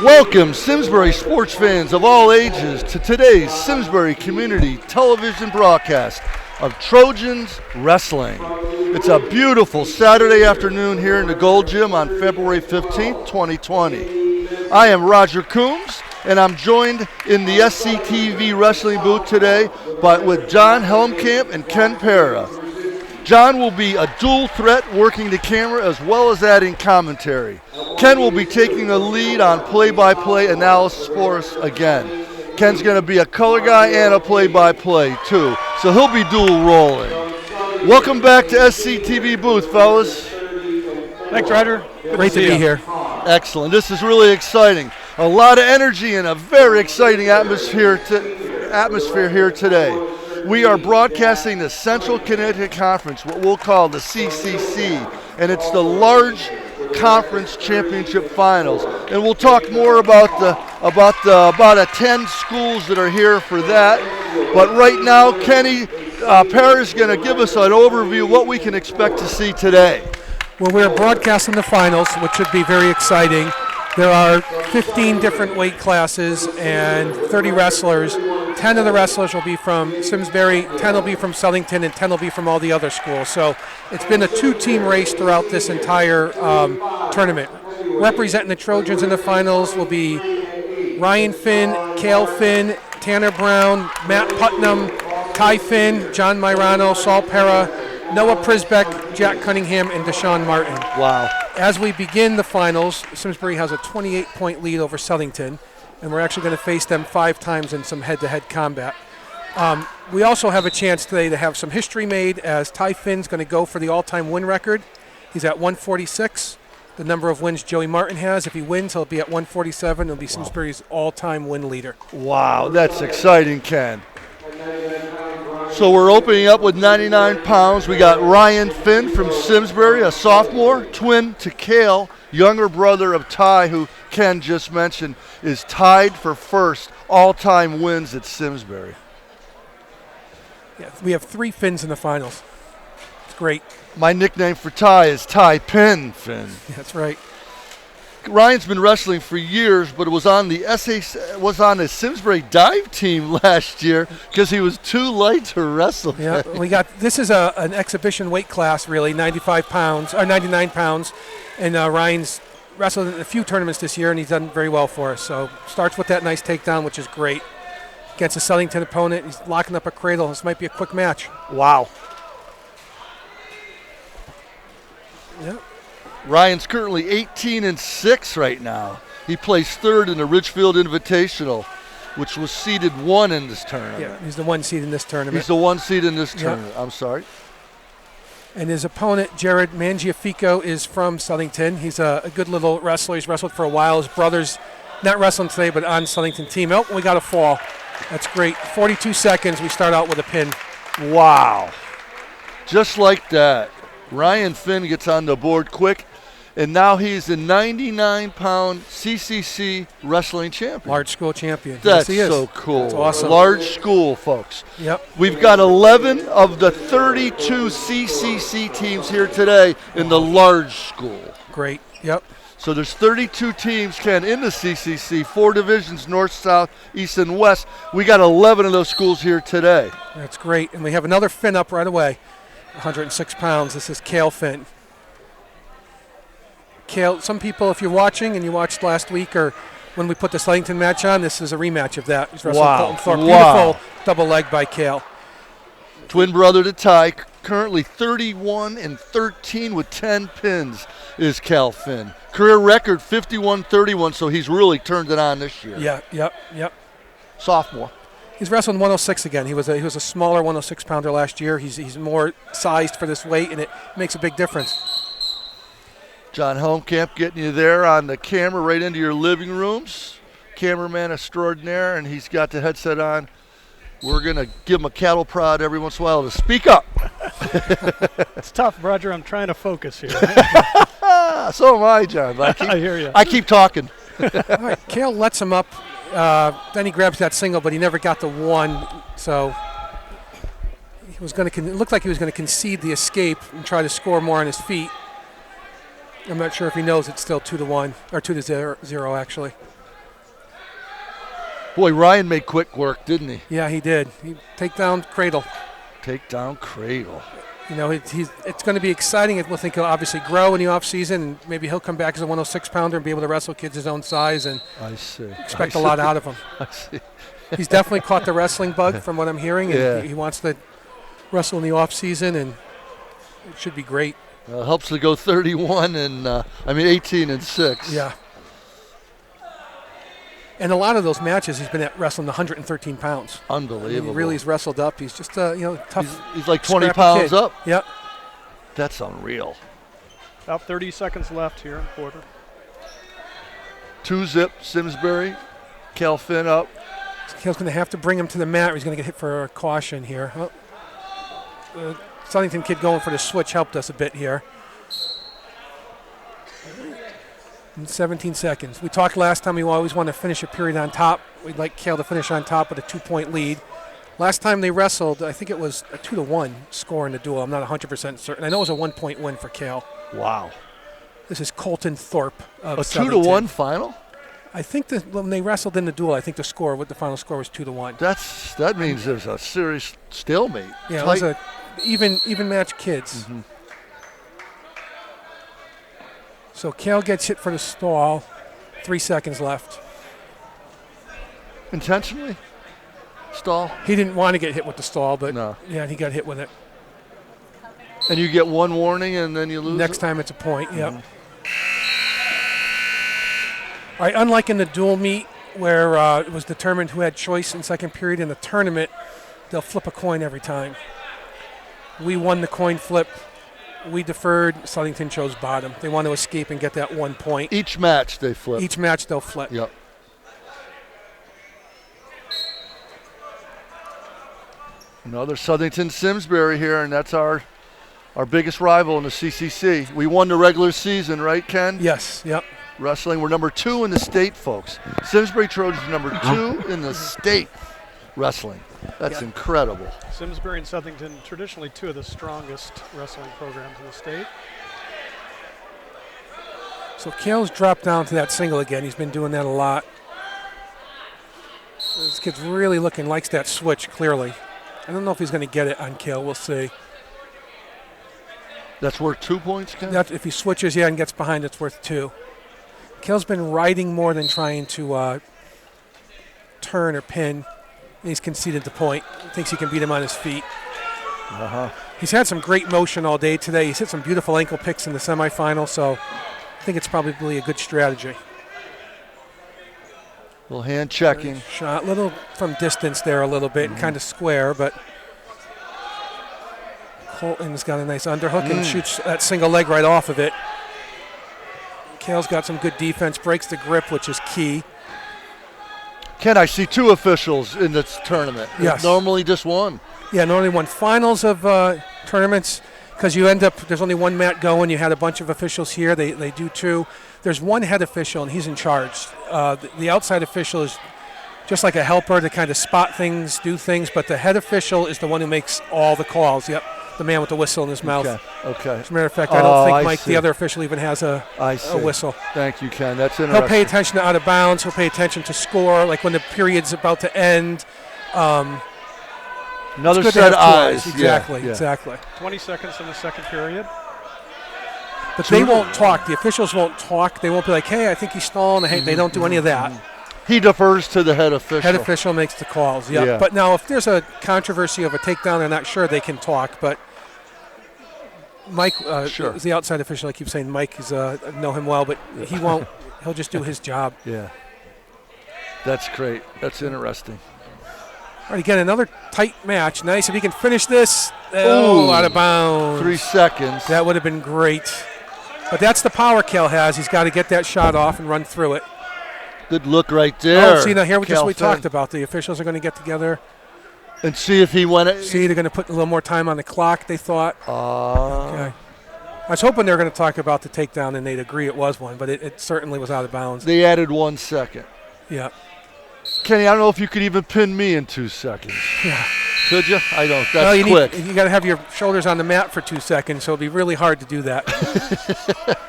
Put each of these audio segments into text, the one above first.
Welcome, Simsbury sports fans of all ages, to today's Simsbury Community Television broadcast of Trojans Wrestling. It's a beautiful Saturday afternoon here in the Gold Gym on February 15th, 2020. I am Roger Coombs, and I'm joined in the SCTV wrestling booth today with John Helmkamp and Ken Para. John will be a dual threat working the camera as well as adding commentary. Ken will be taking the lead on play-by-play analysis for us again. Ken's going to be a color guy and a play-by-play too, so he'll be dual rolling. Welcome back to SCTV booth, fellas. Thanks, Ryder. Great to be here. Excellent. This is really exciting. A lot of energy and a very exciting atmosphere here today. We are broadcasting the Central Connecticut Conference, what we'll call the CCC, and it's the large conference championship finals. And we'll talk more about 10 schools that are here for that. But right now, Kenny Para is going to give us an overview of what we can expect to see today. Well, we're broadcasting the finals, which should be very exciting. There are 15 different weight classes and 30 wrestlers. 10 of the wrestlers will be from Simsbury, 10 will be from Southington, and 10 will be from all the other schools. So it's been a two-team race throughout this entire tournament. Representing the Trojans in the finals will be Ryan Finn, Cale Finn, Tanner Brown, Matt Putnam, Ty Finn, John Myrano, Saul Para, Noah Prisbeck, Jack Cunningham, and Deshaun Martin. Wow. As we begin the finals, Simsbury has a 28-point lead over Southington, and we're actually going to face them 5 times in some head-to-head combat. We also have a chance today to have some history made, as Ty Finn's going to go for the all-time win record. He's at 146, the number of wins Joey Martin has. If he wins, he'll be at 147. He'll be Simsbury's all-time win leader. Wow, that's exciting, Ken. So we're opening up with 99 pounds. We got Ryan Finn from Simsbury, a sophomore, twin to Cale, younger brother of Ty, who Ken just mentioned, is tied for first all-time wins at Simsbury. Yeah, we have 3 Finns in the finals. It's great. My nickname for Ty is Ty Pin Finn. That's right. Ryan's been wrestling for years, but was on the Simsbury dive team last year because he was too light to wrestle. Yeah, this is an exhibition weight class, really, 99 pounds, and Ryan's wrestled in a few tournaments this year, and he's done very well for us. So starts with that nice takedown, which is great. Against a Southington opponent, he's locking up a cradle. This might be a quick match. Wow. Yeah. Ryan's currently 18-6 right now. He placed 3rd in the Ridgefield Invitational, which was seeded 1 in this tournament. Yeah, he's the 1 seed in this tournament. He's the 1 seed in this tournament. I'm sorry. And his opponent, Jared Mangiafico, is from Southington. He's a good little wrestler. He's wrestled for a while. His brother's not wrestling today, but on Southington team. Oh, we got a fall. That's great. 42 seconds. We start out with a pin. Wow. Just like that. Ryan Finn gets on the board quick, and now he's the 99-pound CCC wrestling champion. Large school champion. That's yes, he is. so cool. That's awesome. Large school, folks. Yep. We've got 11 of the 32 CCC teams here today in the large school. Great. Yep. So there's 32 teams, Ken, in the CCC, 4 divisions, north, south, east, and west. We got 11 of those schools here today. That's great. And we have another Finn up right away, 106 pounds. This is Cale Finn. Cale, some people, if you're watching and you watched last week or when we put the Southington match on, this is a rematch of that. He's wrestling Colton Thorpe. Beautiful double leg by Cale. Twin brother to Ty, currently 31-13 with 10 pins is Cale Finn. Career record 51-31, so he's really turned it on this year. Yeah, yep. Sophomore. He's wrestling 106 again. He was a smaller 106-pounder last year. He's more sized for this weight, and it makes a big difference. John Helmkamp getting you there on the camera right into your living rooms. Cameraman extraordinaire, and he's got the headset on. We're going to give him a cattle prod every once in a while to speak up. It's tough, Roger. I'm trying to focus here. So am I, John. I hear you. I keep talking. All right, Cale lets him up. Then he grabs that single, but he never got the 1. So he was going to. It looked like he was going to concede the escape and try to score more on his feet. I'm not sure if he knows it's still 2-1 or 2-0 actually. Boy, Ryan made quick work, didn't he? Yeah, he did. He take down cradle. Take down cradle. You know, it's going to be exciting. We'll think he'll obviously grow in the off season, and maybe he'll come back as a 106-pounder and be able to wrestle kids his own size. And I see. Expect a lot out of him. I see. He's definitely caught the wrestling bug from what I'm hearing, and Yeah. he wants to wrestle in the off season, and it should be great. Helps to go 18 and 6. Yeah. And a lot of those matches, he's been at wrestling 113 pounds. Unbelievable. He really is wrestled up. He's just tough. He's like 20 scrappy pounds kid. up. Yep. That's unreal. About 30 seconds left here in quarter. 2-zip, Simsbury. Cal Finn up. Kale's going to have to bring him to the mat, or he's going to get hit for a caution here. Well, the Southington kid going for the switch helped us a bit here. In 17 seconds. We talked last time we always want to finish a period on top. We'd like Kale to finish on top with a 2-point lead. Last time they wrestled, I think it was a 2-1 score in the duel. I'm not 100% certain. I know it was a 1-point win for Kale. Wow. This is Colton Thorpe of A Southington. 2-1 final? I think that when they wrestled in the duel, I think the final score was 2-1. That means there's a serious stalemate. Yeah, Tight. it was a even match kids. Mm-hmm. So Kale gets hit for the stall. 3 seconds left. Intentionally? Stall? He didn't want to get hit with the stall, but No. yeah, he got hit with it. And you get one warning and then you lose Next it? time it's a point, yep. All right, unlike in the dual meet where it was determined who had choice in second period, in the tournament, they'll flip a coin every time. We won the coin flip. We deferred. Southington chose bottom. They want to escape and get that 1 point. Each match they flip. Each match they'll flip. Yep. Another Southington Simsbury here, and that's our biggest rival in the CCC. We won the regular season, right, Ken? Yes, yep. Wrestling, we're number 2 in the state, folks. Simsbury Trojans are number 2 in the state wrestling. That's incredible. Simsbury and Southington, traditionally two of the strongest wrestling programs in the state. So Kale's dropped down to that single again. He's been doing that a lot. This kid's really likes that switch, clearly. I don't know if he's going to get it on Kale. We'll see. That's worth 2 points, Ken? If he switches, and gets behind, it's worth 2. Kale's been riding more than trying to turn or pin. He's conceded the point. He thinks he can beat him on his feet. He's had some great motion all day today. He's hit some beautiful ankle picks in the semifinal, so I think it's probably a good strategy. Little hand checking. Shot, little from distance there a little bit, kind of square, but Colton's got a nice underhook and shoots that single leg right off of it. Kale's got some good defense, breaks the grip, which is key. Ken, I see 2 officials in this tournament. Yes. Normally just 1. Yeah, normally won finals of tournaments because you end up, there's only one mat going. You had a bunch of officials here. They do 2. There's one head official, and he's in charge. The outside official is just like a helper to kind of spot things, do things, but the head official is the one who makes all the calls. Yep, the man with the whistle in his mouth. Okay. As a matter of fact, I don't think I Mike, see. the other official, even has a whistle. Thank you, Ken. That's interesting. He'll pay attention to out of bounds. He'll pay attention to score, like when the period's about to end. Another It's good to set of have two eyes. Exactly, Yeah. exactly. 20 seconds in the second period. But they won't talk. The officials won't talk. They won't be like, hey, I think he's stalling. Hey, they don't do any of that. He defers to the head official. Head official makes the calls, yeah. But now if there's a controversy of a takedown, they're not sure, they can talk. But Mike is the outside official. I keep saying Mike is know him well, but he won't. He'll just do his job. Yeah. That's great. That's interesting. All right, again, another tight match. Nice if he can finish this. Oh, out of bounds. 3 seconds. That would have been great. But that's the power Cal has. He's got to get that shot off and run through it. Good look right there. Oh, see, now here we Finn. talked about. The officials are going to get together. And see if he went it. See, they're going to put a little more time on the clock, they thought. Okay. I was hoping they were going to talk about the takedown and they'd agree it was one, but it certainly was out of bounds. They added 1 second. Yeah. Kenny, I don't know if you could even pin me in 2 seconds. Yeah. Could you? I don't. That's quick. You got to have your shoulders on the mat for 2 seconds, so it'll be really hard to do that.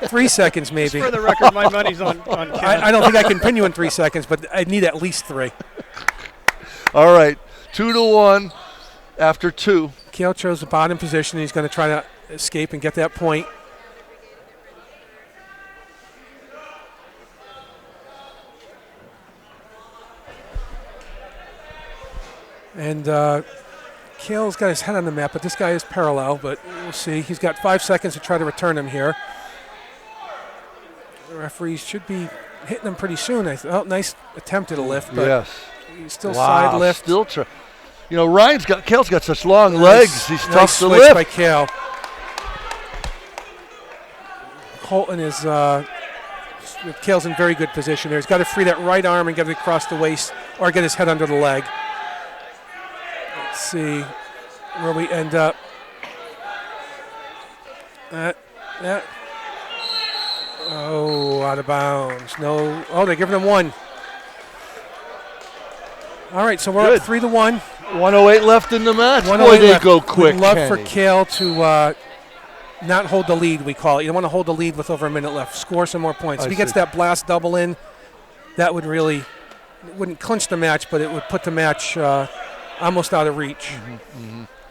3 seconds, maybe. Just for the record, my money's on Ken. I don't think I can pin you in 3 seconds, but I need at least 3. All right, 2-1 after 2. Kale chose the bottom position. He's going to try to escape and get that point. And Kale's got his head on the mat, but this guy is parallel, but we'll see. He's got 5 seconds to try to return him here. The referees should be hitting him pretty soon. Oh, nice attempt at a lift, but yes. He's still side lift. Still Kale's got such long legs. He's tough to switch lift. By Kale. Colton is Kale's in very good position there. He's got to free that right arm and get it across the waist or get his head under the leg. Let's see where we end up. Out of bounds. No. Oh, they're giving him 1. All right, so we're up 3-1. 1:08 left in the match. Boy, they go quick. We'd love for Kale to not hold the lead, we call it. You don't want to hold the lead with over a minute left. Score some more points. If he gets that blast double in, that would really, it wouldn't clinch the match, but it would put the match almost out of reach.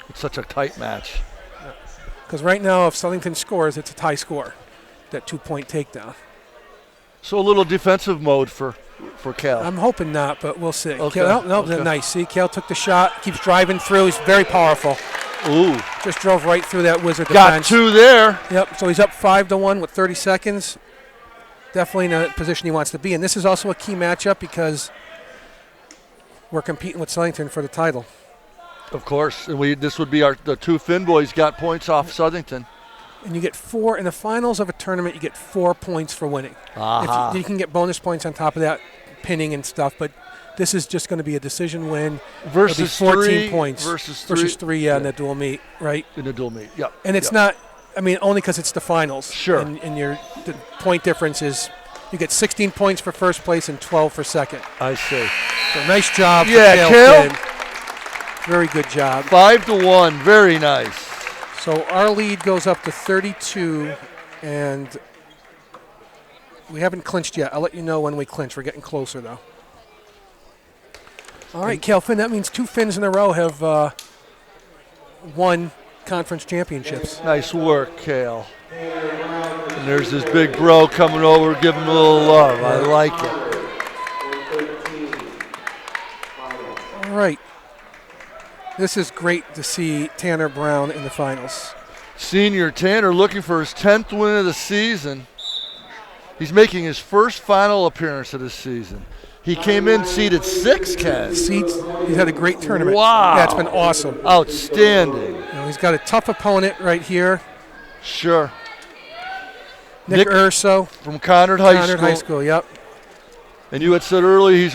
It's such a tight match. Because right now, if Southington scores, it's a tie score, that 2-point takedown. So a little defensive mode for Kale. I'm hoping not, but we'll see. Okay. Okay. Nice. See, Kale took the shot, keeps driving through. He's very powerful. Ooh. Just drove right through that Wizard Got defense. 2 there. Yep, so he's up 5-1 with 30 seconds. Definitely in a position he wants to be. And this is also a key matchup because we're competing with Southington for the title. Of course. And this would be the 2 Finn boys got points off Southington. And you get 4 in the finals of a tournament. You get 4 points for winning. Uh-huh. If you can get bonus points on top of that, pinning and stuff. But this is just going to be a decision win. Versus 14 3 points versus 3, in the dual meet, right? In the dual meet, yep. And it's not. I mean, only because it's the finals. Sure. And the point difference is you get 16 points for first place and 12 for second. I see. So nice job. Yeah, for Kale. Very good job. 5-1, very nice. So our lead goes up to 32, and we haven't clinched yet. I'll let you know when we clinch. We're getting closer, though. All right, Kale Finn, that means 2 Finns in a row have won conference championships. Nice work, Kale. And there's this big bro coming over, giving him a little love. I like it. All right. This is great to see Tanner Brown in the finals. Senior Tanner looking for his 10th win of the season. He's making his first final appearance of the season. He came in seeded 6, Ken. He's had a great tournament. Wow. Yeah, it's been awesome. Outstanding. He's got a tough opponent right here. Sure. Nick Urso. From Conard High School. Conard High School, yep. And you had said earlier he's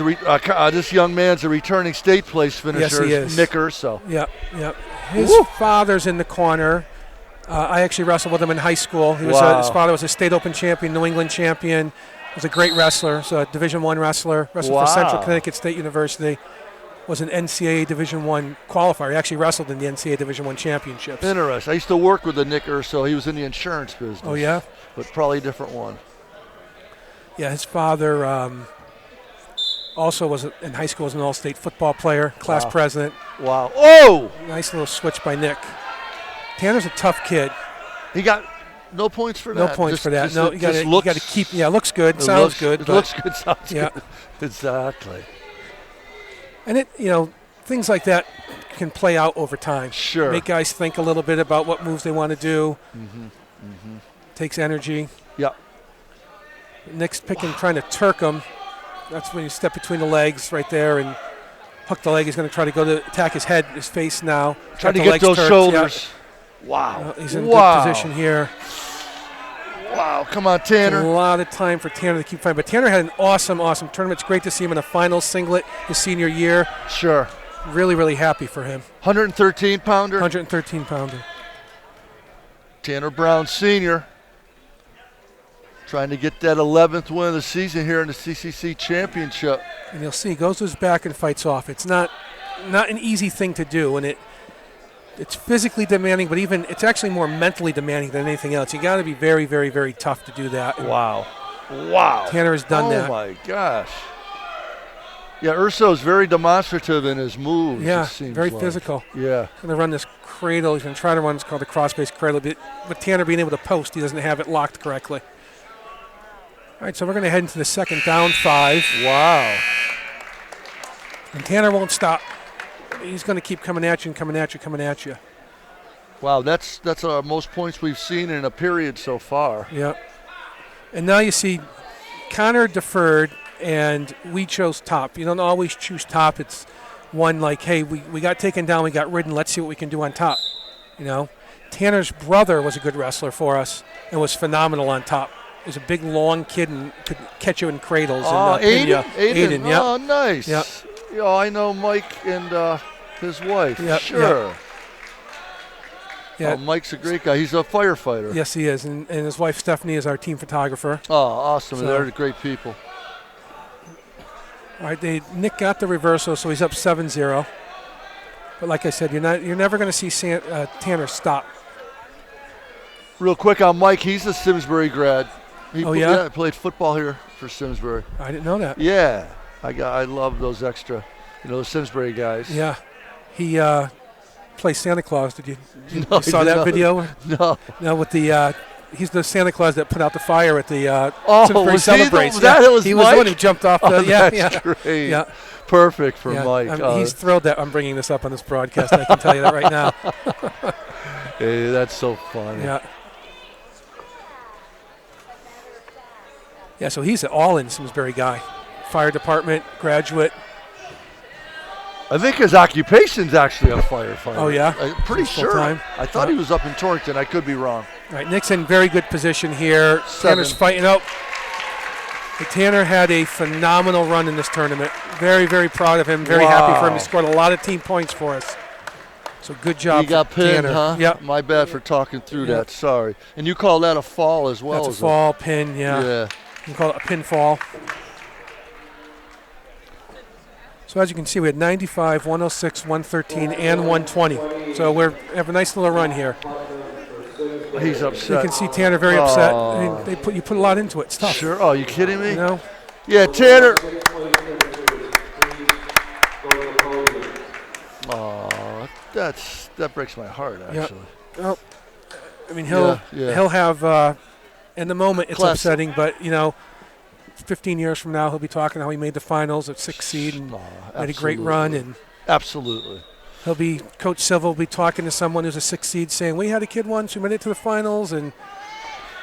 this young man's a returning state place finisher. Yes, he is. Nick Urso. Yep. His father's in the corner. I actually wrestled with him in high school. His father was a state open champion, New England champion. Was a great wrestler. So a Division I wrestler. Wrestled for Central Connecticut State University. Was an NCAA Division I qualifier. He actually wrestled in the NCAA Division I championships. Interesting. I used to work with the Nick Urso. He was in the insurance business. Oh, yeah? But probably a different one. Yeah, his father also was in high school was an all-state football player, class president. Wow. Oh! Nice little switch by Nick. Tanner's a tough kid. He got no points for that. No points for that. No, you got to keep. Yeah, looks good, sounds good. It looks good, sounds good. Exactly. And things like that can play out over time. Sure. Make guys think a little bit about what moves they want to do. Takes energy. Yep. Nick's trying to Turk him. That's when you step between the legs right there and hook the leg. He's going to try to go to attack his head, his face now. Trying to get those shoulders. Yeah. Wow. He's in good position here. Wow. Come on, Tanner. A lot of time for Tanner to keep fighting. But Tanner had an awesome tournament. It's great to see him in a final singlet his senior year. Sure. Really, really happy for him. 113-pounder? 113-pounder. Tanner Brown Sr. trying to get that 11th win of the season here in the CCC championship. And you'll see, he goes to his back and fights off. It's not not an easy thing to do, and it's physically demanding, but even it's actually more mentally demanding than anything else. You got to be very, very, very tough to do that. Wow. Tanner has done that. Oh my gosh. Yeah, Urso's very demonstrative in his moves. Yeah, it seems very like. physical. Yeah. He's going to run this cradle. He's going to try to run what's called the cross-base cradle. But Tanner being able to post, he doesn't have it locked correctly. All right, so we're going to head into the second down 5. Wow. And Tanner won't stop. He's going to keep coming at you and coming at you, coming at you. Wow, that's our most points we've seen in a period so far. Yep. And now you see Connor deferred, and we chose top. You don't always choose top. It's one like, hey, we got taken down, we got ridden, let's see what we can do on top. You know, Tanner's brother was a good wrestler for us and was phenomenal on top. He was a big, long kid and could catch you in cradles. Oh, and, Aiden. Yep. Oh, nice. Yep. Yeah, I know Mike and his wife. Yep, Sure. yep. Yeah. Oh, Mike's a great guy. He's a firefighter. Yes, he is. And his wife, Stephanie, is our team photographer. Oh, awesome. So, they're great people. All right, Nick got the reversal, so he's up 7-0. But like I said, you're never going to see Tanner stop. Real quick on Mike, he's a Simsbury grad. Oh, yeah? Played football here for Simsbury. I didn't know that. Yeah. I love those extra, those Simsbury guys. Yeah. He plays Santa Claus. Did you No, saw that video? No. No, with the he's the Santa Claus that put out the fire at the Simsbury was Celebrates. he was he Mike? was the one who jumped off the That's great. Yeah. Perfect for Yeah. Mike. He's thrilled that I'm bringing this up on this broadcast. I can tell you that right now. Hey, that's so funny. Yeah. Yeah, so he's an all-in Simsbury guy. Fire department, graduate. I think his occupation's actually a firefighter. Oh, yeah? I'm pretty He's sure. full-time? I thought he was up in Torrington. I could be wrong. All right, Nick's in very good position here. 7. Tanner's fighting out. But Tanner had a phenomenal run in this tournament. Very, very proud of him. Very happy for him. He scored a lot of team points for us. So good job, He got pinned, Tanner. huh? Yep. My bad for talking through that. Sorry. And you call that a fall as well? That's a fall, pin, yeah. Yeah. You can call it a pinfall. So as you can see, we had 95, 106, 113, and 120. So we have a nice little run here. He's upset. You can see Tanner very upset. I mean, you put a lot into it. It's tough. Sure. Oh, you kidding me? You know? Yeah, Tanner. Oh, that breaks my heart, actually. Well, I mean, he'll have in the moment it's Classic. upsetting, but 15 years from now he'll be talking how he made the finals at 6th seed and had a great run, and absolutely. Coach Silva will be talking to someone who's a 6th seed saying we had a kid once who made it to the finals, and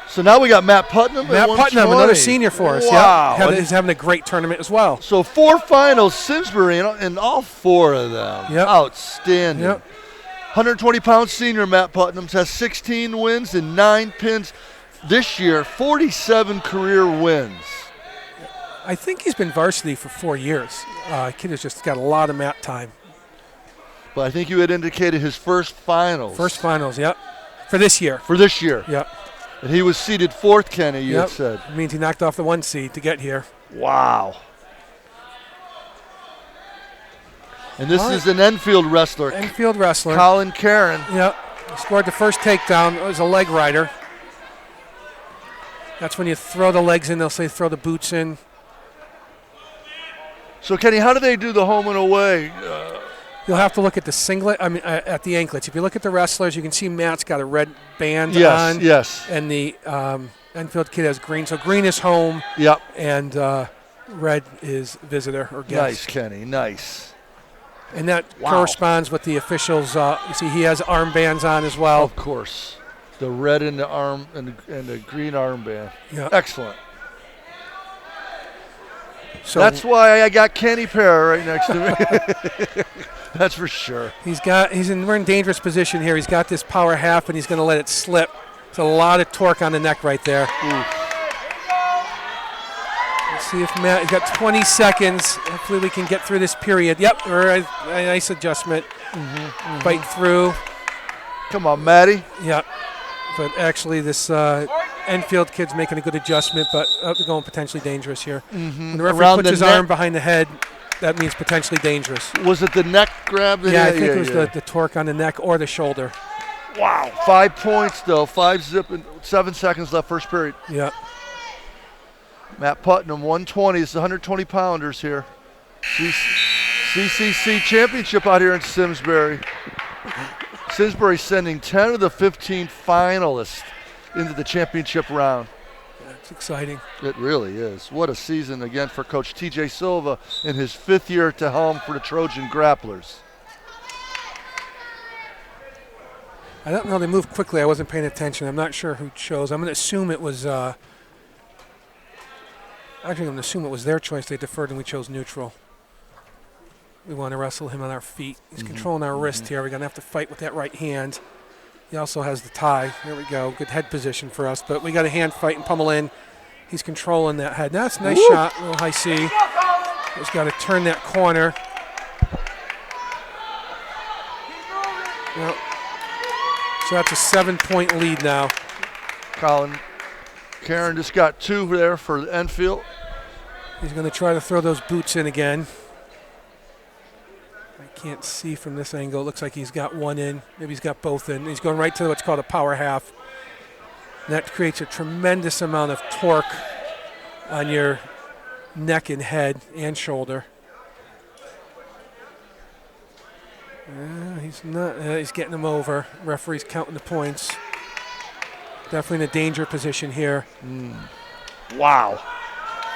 so now we got Matt Putnam. Another senior for us. Wow. Yeah, he's having a great tournament as well. So 4 finals, Simsbury, and all 4 of them. Yep. Outstanding. Yep. 120-pound senior Matt Putnam has 16 wins and 9 pins. This year, 47 career wins. I think he's been varsity for 4 years. Kid has just got a lot of mat time. But I think you had indicated his first finals. First finals, yep. For this year. Yep. And he was seeded 4th, Kenny, you had said. It means he knocked off the 1 seed to get here. Wow. And this is an Enfield wrestler. Enfield wrestler. Colin Caron. Yep. He scored the first takedown. It was a leg rider. That's when you throw the legs in. They'll say throw the boots in. So, Kenny, how do they do the home and away? You'll have to look at the singlet. I mean, at the anklets. If you look at the wrestlers, you can see Matt's got a red band on. Yes. And the Enfield kid has green. So green is home. Yep. And red is visitor or guest. Nice, Kenny. Nice. And that corresponds with the officials. You see, he has armbands on as well. Of course. The red in the arm and the green armband. Yeah. Excellent. So that's why I got Kenny Parra right next to me. That's for sure. We're in dangerous position here. He's got this power half, and he's going to let it slip. It's a lot of torque on the neck right there. Let's see if Matt. He's got 20 seconds. Hopefully, we can get through this period. Yep, a nice adjustment. Fight through. Come on, Matty. Yep. But actually, this Enfield kid's making a good adjustment, but they're going potentially dangerous here. When the referee puts his arm behind the head, that means potentially dangerous. Was it the neck grab? Yeah, I think it was the torque on the neck or the shoulder. Wow. 5 points, though. 5-zip and 7 seconds left first period. Yeah. Matt Putnam, 120. It's the 120-pounders here. CCC championship out here in Simsbury. Simsbury sending 10 of the 15 finalists into the championship round. That's exciting. It really is. What a season again for Coach TJ Silva in his 5th year at the helm for the Trojan Grapplers. I don't know. They moved quickly. I wasn't paying attention. I'm not sure who chose. I'm going to assume it was. Actually, I'm going to assume it was their choice. They deferred and we chose neutral. We want to wrestle him on our feet. He's controlling our wrist here. We're going to have to fight with that right hand. He also has the tie. There we go. Good head position for us. But we got a hand fight and pummel in. He's controlling that head. That's a nice shot. A little high C. Just got to turn that corner. Yep. So that's a 7-point lead now. Colin Karen just got 2 there for Enfield. He's going to try to throw those boots in again. I can't see from this angle. It looks like he's got 1 in. Maybe he's got both in. He's going right to what's called a power half. And that creates a tremendous amount of torque on your neck and head and shoulder. He's not. He's getting him over. Referee's counting the points. Definitely in a danger position here. Wow.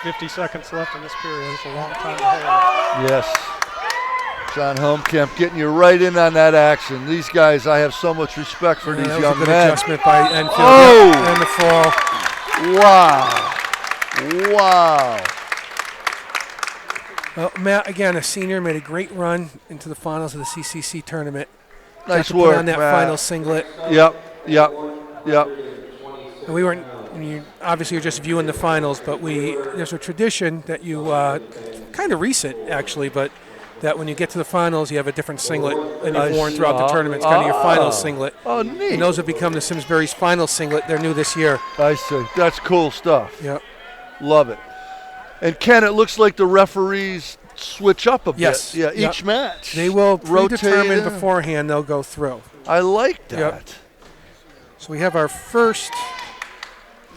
50 seconds left in this period. It's a long time to hold. Yes. John Holmkamp getting you right in on that action. These guys, I have so much respect for these that young was a good men. adjustment by Enfield. Oh! Yep, and the fall. Wow. Well, Matt, again, a senior, made a great run into the finals of the CCC tournament. Nice Got to work, put on that Matt. final singlet. Yep. And we weren't. Obviously, you're just viewing the finals, but there's a tradition that you kind of recent actually, but that when you get to the finals, you have a different singlet and you've worn throughout the tournament. It's kind of your final singlet. Oh, neat. And those have become the Simsbury's final singlet. They're new this year. I see. That's cool stuff. Yep. Love it. And Ken, it looks like the referees switch up a bit. Yes. Yeah, Yep. each match. They will rotate predetermine in. beforehand they'll go through. I like that. Yep. So we have our first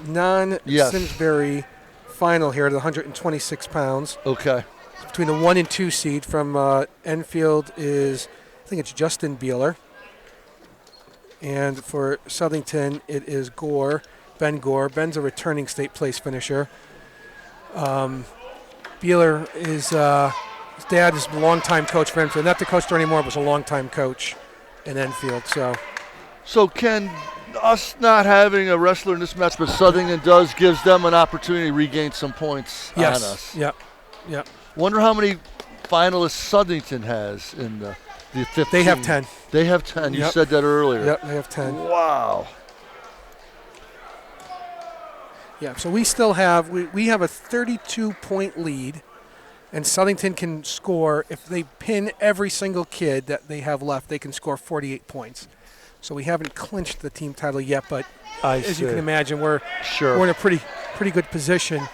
non-Simsbury final here at 126 pounds. Okay. Between the 1 and 2 seed from Enfield is, I think it's Justin Beeler. And for Southington, it is Ben Gore. Ben's a returning state place finisher. Beeler is, his dad is a longtime coach for Enfield. Not the coach there anymore, but was a longtime coach in Enfield. So Ken, us not having a wrestler in this match, but Southington does, gives them an opportunity to regain some points on us. Yep. Wonder how many finalists Southington has in the 15. They have 10. They have 10. You Yep. said that earlier. Yep, they have 10. Wow. Yeah, so we still have we have a 32-point lead, and Southington can score if they pin every single kid that they have left. They can score 48 points. So we haven't clinched the team title yet, but as you can imagine, we're in a pretty good position.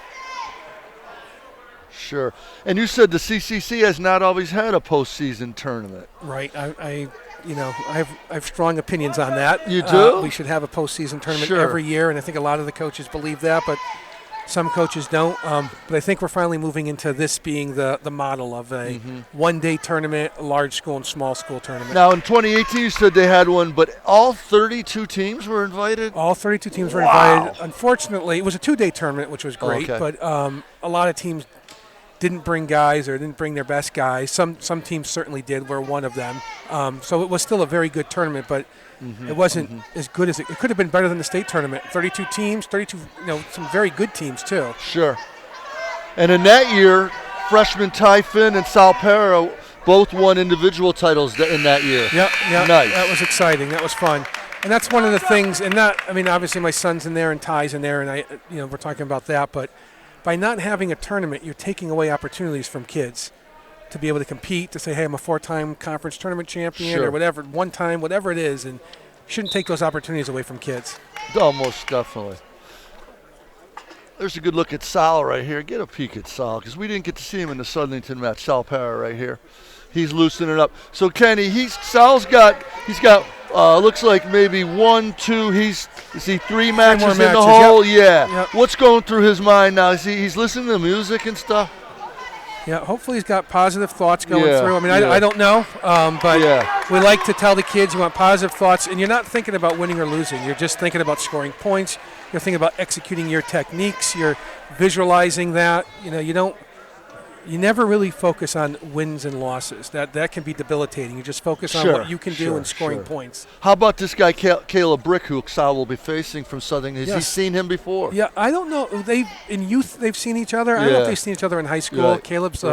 Sure. And you said the CCC has not always had a postseason tournament. Right. I have strong opinions on that. You do? We should have a postseason tournament Sure. every year, and I think a lot of the coaches believe that, but some coaches don't. But I think we're finally moving into this being the model of a one-day tournament, a large school and small school tournament. Now, in 2018, you said they had one, but all 32 teams were invited? All 32 teams were invited. Unfortunately, it was a 2-day tournament, which was great, okay. but a lot of teams didn't bring guys or didn't bring their best guys. Some teams certainly did. We're one of them. So it was still a very good tournament, but it wasn't as good as it could have been. Better than the state tournament. 32 teams, some very good teams too. Sure. And in that year, freshman Ty Finn and Sal Para both won individual titles in that year. Yep. Nice. That was exciting. That was fun. And that's one of the things. And obviously my son's in there and Ty's in there, and we're talking about that, but by not having a tournament, you're taking away opportunities from kids to be able to compete, to say, hey, I'm a 4-time conference tournament champion or whatever, one time, whatever it is, and you shouldn't take those opportunities away from kids. Almost definitely. There's a good look at Sal right here. Get a peek at Sal because we didn't get to see him in the Southington match. Sal Parra right here. He's loosening it up. So Kenny, Sal's got looks like maybe 1, 2. Is he 3 matches in the hole? Yep. Yeah. Yep. What's going through his mind now? He's listening to music and stuff. Yeah, hopefully he's got positive thoughts going through. I mean, yeah. I don't know, but we like to tell the kids you want positive thoughts, and you're not thinking about winning or losing. You're just thinking about scoring points. You're thinking about executing your techniques. You're visualizing that. You never really focus on wins and losses. That can be debilitating. You just focus on what you can do in scoring points. How about this guy, Caleb Brick, who Sal will be facing from Southern? Has he seen him before? Yeah, I don't know. In youth, they've seen each other. I don't know if they've seen each other in high school. Right. Caleb's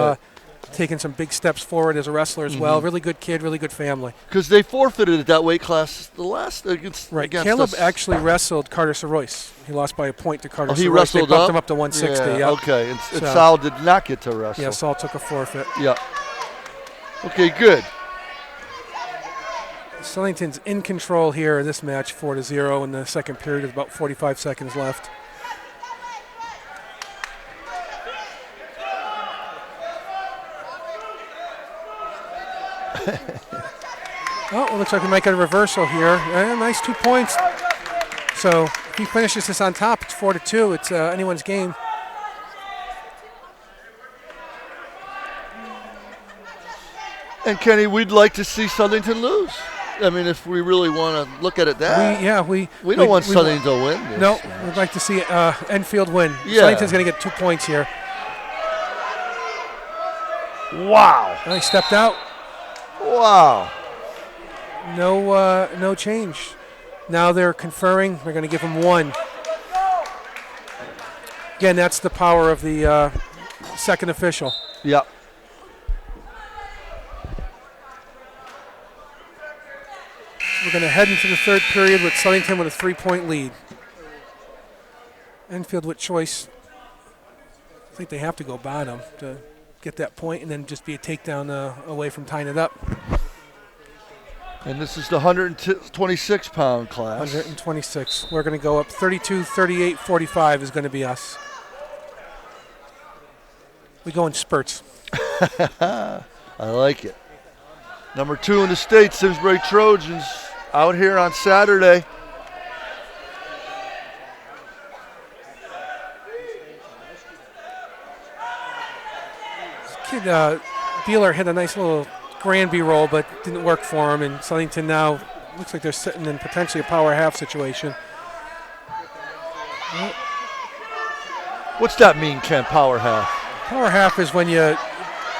taken some big steps forward as a wrestler as well. Really good kid, really good family. Because they forfeited at that weight class the last against Caleb actually wrestled Carter Soroyce. He lost by a point to Carter Soroyce. He wrestled they bumped him up to 160. Yeah, yep. Okay, and Sal did not get to wrestle. Yeah, Sal took a forfeit. Yeah. Okay, good. Southington's in control here in this match, 4-0 in the second period with about 45 seconds left. Oh, it looks like we might get a reversal here. Nice 2 points. So if he finishes this on top, it's 4-2. It's anyone's game. And Kenny, we'd like to see Southington lose. I mean, if we really want to look at it that. We don't want Southington to win this. No, we'd like to see Enfield win. Yeah. Southington's going to get 2 points here. Wow. Well, he stepped out. Wow. No change. Now they're conferring. They're going to give him 1. Again, that's the power of the second official. Yep. We're going to head into the third period with Southington with a 3-point lead. Enfield with choice. I think they have to go bottom to get that point and then just be a takedown away from tying it up. And this is the 126-pound class. 126. We're going to go up 32, 38, 45 is going to be us. We go in spurts. I like it. Number 2 in the state, Simsbury Trojans, out here on Saturday. This kid, Dealer hit a nice little Granby roll, but didn't work for him. And Southington now looks like they're sitting in potentially a power half situation. What's that mean, Ken, power half? Power half is when you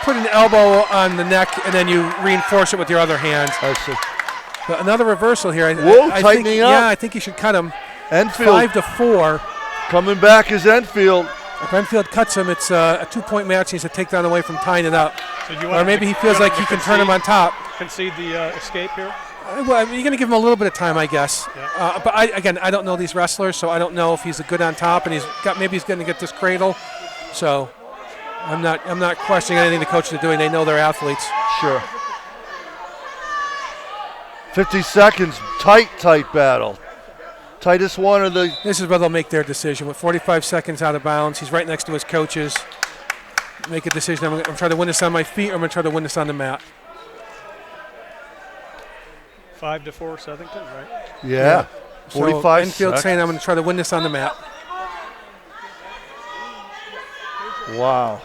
put an elbow on the neck and then you reinforce it with your other hand. I see. But another reversal here. Tightening up. Yeah, I think you should cut him. Enfield. 5-4. Coming back is Enfield. If Enfield cuts him, it's a 2-point match. He's a takedown away from tying it up. So or maybe he feels like he can turn him on top. Concede the escape here? Well, I mean, you're going to give him a little bit of time, I guess. Yeah. But I don't know these wrestlers, so I don't know if he's a good on top, and maybe he's going to get this cradle. So I'm not questioning anything the coaches are doing. They know they're athletes. Sure. 50 seconds, tight battle. Tightest one of the. This is where they'll make their decision. With 45 seconds out of bounds, he's right next to his coaches. Make a decision. I'm going to try to win this on my feet, or I'm going to try to win this on the mat. 5-4 Southington, right? Yeah. 45 Enfield seconds. saying I'm going to try to win this on the mat. Wow.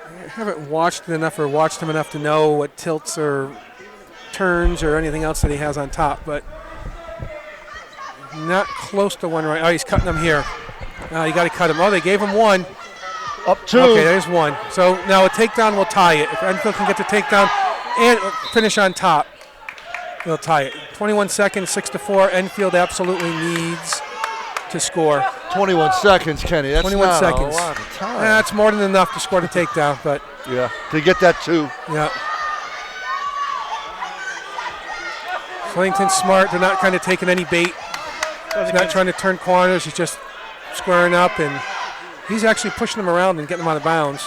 I haven't watched him enough to know what tilts or turns or anything else that he has on top, but not close to one right. Oh, he's cutting him here. You got to cut him. Oh, they gave him 1. Up 2. Okay, there's 1. So now a takedown will tie it. If Enfield can get the takedown and finish on top, they'll tie it. 21 seconds, 6-4. Enfield absolutely needs to score. 21 seconds, Kenny. That's 21 not seconds. a lot of time. That's more than enough to score the takedown, but yeah, to get that 2. yeah. Southington's smart. They're not kind of taking any bait. He's not trying to turn corners. He's just squaring up, and he's actually pushing them around and getting them out of bounds.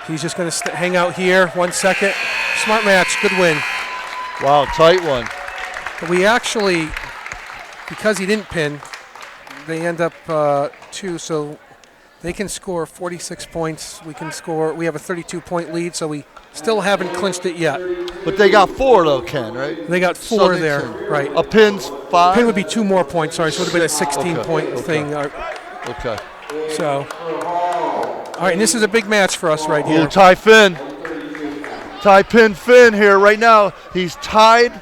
He's just going to hang out here. 1 second. Smart match. Good win. Wow, tight one. But we actually, because he didn't pin, they end up 2, so they can score 46 points. We have a 32-point lead, so we still haven't clinched it yet. But they got 4 though, Ken, right? They got 4 there, Southington. right. A pin's 5? Pin would be 2 more points, sorry, so it would have been a 16-point thing. Okay. So, all right, and this is a big match for us right here. Ooh, Ty Finn. Ty Pin Finn here right now. He's tied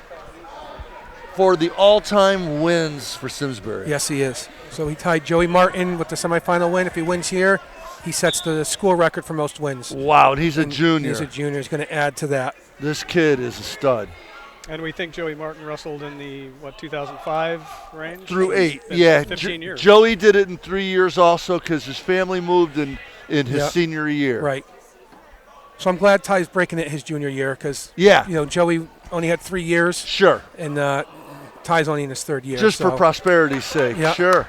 for the all-time wins for Simsbury. Yes, he is. So he tied Joey Martin with the semifinal win. If he wins here, he sets the school record for most wins. Wow, and he's a junior. He's a junior. He's going to add to that. This kid is a stud. And we think Joey Martin wrestled in the, 2005 range? Through 8, Been yeah. 15 years. Joey did it in 3 years also because his family moved in his senior year. Right. So I'm glad Ty's breaking it his junior year because, Joey only had 3 years. Sure. And Ty's only in his 3rd year. Just for prosperity's sake. Yeah. Sure.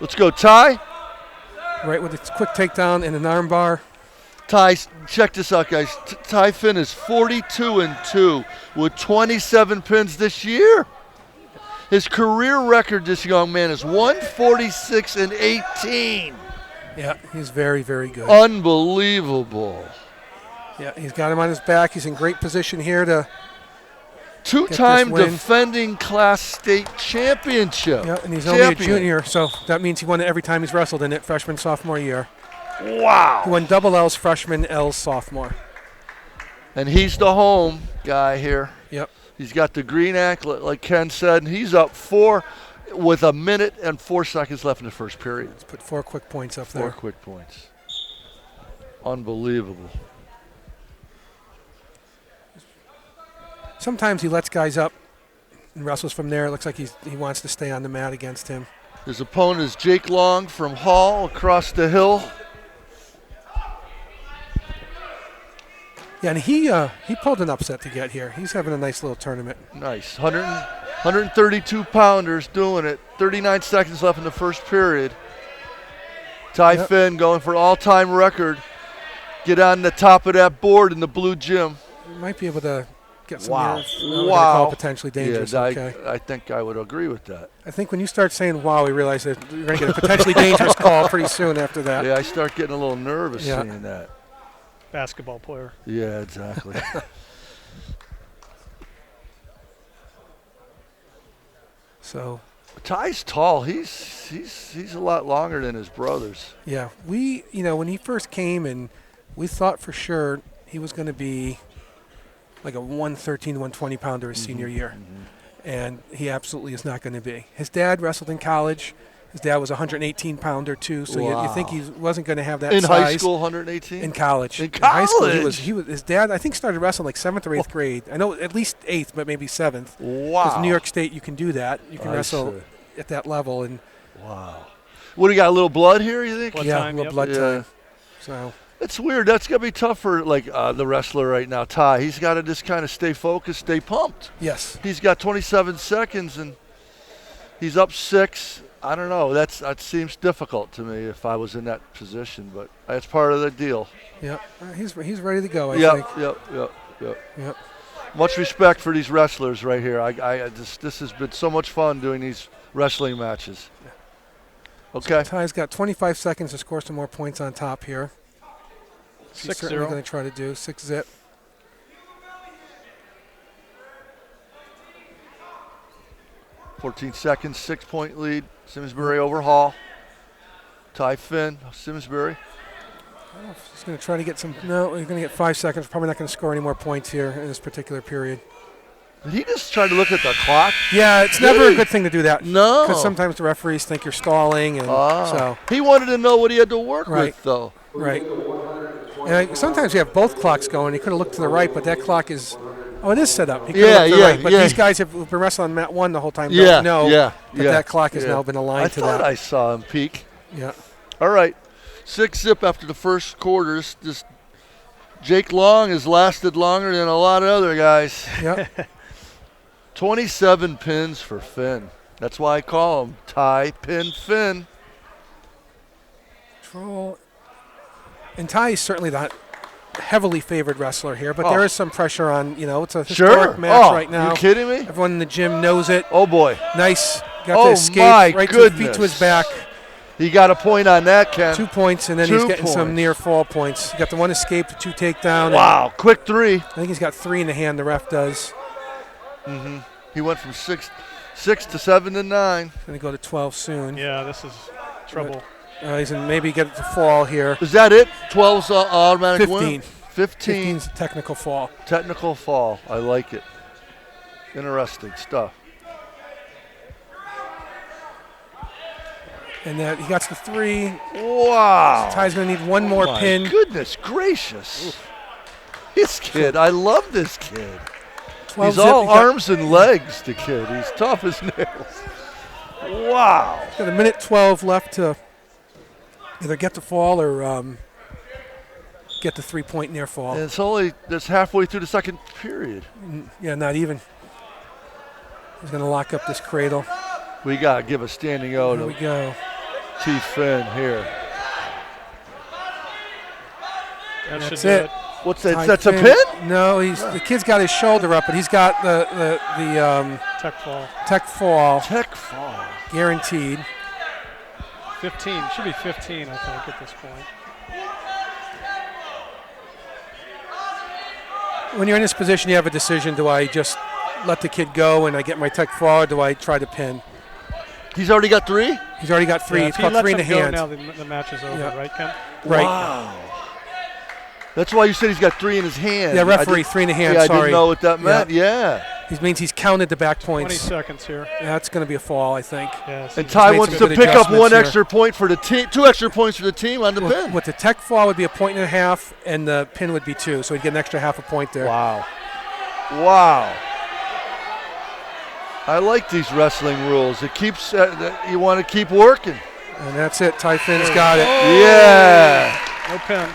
Let's go, Ty. Right, with a quick takedown and an arm bar. Ty, check this out, guys. Ty Finn is 42-2 with 27 pins this year. His career record, this young man, is 146-18. Yeah, he's very, very good. Unbelievable. Yeah, he's got him on his back. He's in great position here to 2-time defending Class State championship. Yeah, and he's only a junior, so that means he won it every time he's wrestled in it, freshman, sophomore year. Wow. He won double L's freshman, L's sophomore. And he's the home guy here. Yep. He's got the green anklet, like Ken said, and he's up 4 with 1 minute and 4 seconds left in the first period. Let's put 4 quick points up 4 there. 4 quick points. Unbelievable. Sometimes he lets guys up and wrestles from there. It looks like he wants to stay on the mat against him. His opponent is Jake Long from Hall across the hill. Yeah, and he pulled an upset to get here. He's having a nice little tournament. Nice. 132 pounders doing it. 39 seconds left in the first period. Ty Finn going for all-time record. Get on the top of that board in the blue gym. We might be able to get some nerves. Wow. Potentially dangerous. Yeah, okay. I think I would agree with that. I think when you start saying wow, we realize that you're going to get a potentially dangerous call pretty soon after that. Yeah, I start getting a little nervous seeing that. Basketball player. Yeah, exactly. So Ty's tall. He's a lot longer than his brothers. Yeah, when he first came and we thought for sure he was going to be like a 113, 120 pounder his senior year. And he absolutely is not going to be. His dad wrestled in college. His dad was a 118 pounder too, so you think he wasn't going to have that in size. high school, 118. In college. In high school, he was. His dad, I think, started wrestling like 7th or 8th grade. I know at least 8th, but maybe 7th. Wow. Because New York State, you can do that. You can wrestle at that level. And wow. What, do you got a little blood here? You think? Blood yeah, time, a little blood time. So. It's weird. That's gonna be tough for the wrestler right now, Ty. He's got to just kind of stay focused, stay pumped. Yes. He's got 27 seconds and he's up 6. I don't know. That seems difficult to me if I was in that position, but that's part of the deal. Yeah, he's ready to go. I think. Yep. Much respect for these wrestlers right here. This has been so much fun doing these wrestling matches. Okay. So Ty's got 25 seconds to score some more points on top here. He's certainly going to try to do 6-zip. .14 seconds, 6-point lead. Simsbury over Hall. Ty Finn, Simsbury. I don't know if he's going to try to get some. No, he's going to get 5 seconds. Probably not going to score any more points here in this particular period. Did he just try to look at the clock? Yeah, it's never a good thing to do that. No. Because sometimes the referees think you're stalling. And so he wanted to know what he had to work with, though. Right. And sometimes you have both clocks going. He could have looked to the right, but that clock is. Oh, it is set up. He could have looked to the right. But these guys have been wrestling on mat 1 the whole time. Don't know that clock has now been aligned to that. I thought I saw him peek. Yeah. All right. 6-zip after the first quarters. This Jake Long has lasted longer than a lot of other guys. Yep. 27 pins for Finn. That's why I call him Ty Pin Finn. Troll. And Ty is certainly the heavily favored wrestler here, but there is some pressure on, it's a historic match right now. You kidding me? Everyone in the gym knows it. Oh, boy. Nice got to escape right 2 feet to his back. He got a point on that, Ken. 2 points, and then he's getting some near fall points. He got the 1 escape, the 2 takedown. Wow, quick 3. I think he's got 3 in the hand, the ref does. Mm-hmm. He went from 6 to 7 to 9. Going to go to 12 soon. Yeah, this is trouble. He's going to maybe get it to fall here. Is that it? 12's automatic 15. win? 15. 15's technical fall. Technical fall. I like it. Interesting stuff. And that he got the 3. Wow. Ty's going to need 1 more pin. Goodness gracious. Oof. This kid, I love this kid. He's zip. all arms and legs, the kid. He's tough as nails. Wow. Got a minute 12 left to either get the fall or get the 3-point near fall. And that's halfway through the second period. Yeah, not even. He's going to lock up this cradle. We got to give a standing O Here we to go. T. Finn here. That's it. What's that? Ty That's a Finn. pin? No, the kid's got his shoulder up, but he's got the Tech fall. Tech fall. Guaranteed. 15. Should be 15, I think, at this point. When you're in this position, you have a decision. Do I just let the kid go and I get my tech fall, or do I try to pin? He's already got 3? He's already got 3. Yeah, He's got 3 in the hand. Now the match is over, Yeah. right, Ken? Right. Wow. That's why you said he's got 3 in his hand. Yeah, referee, 3 in the hand, yeah, sorry. I didn't know what that meant. Yeah. It means he's counted the back 20 points. seconds here. Yeah, that's going to be a fall, I think. Yes. And Ty made wants some to good pick up 1 adjustments here. extra point for the team, 2 extra points for the team on the pin. With the tech fall would be a 1.5, and the pin would be 2, so he'd get an extra half a point there. Wow. Wow. I like these wrestling rules. It keeps you want to keep working. And that's it. Ty Finn's got it. Yeah. No pin.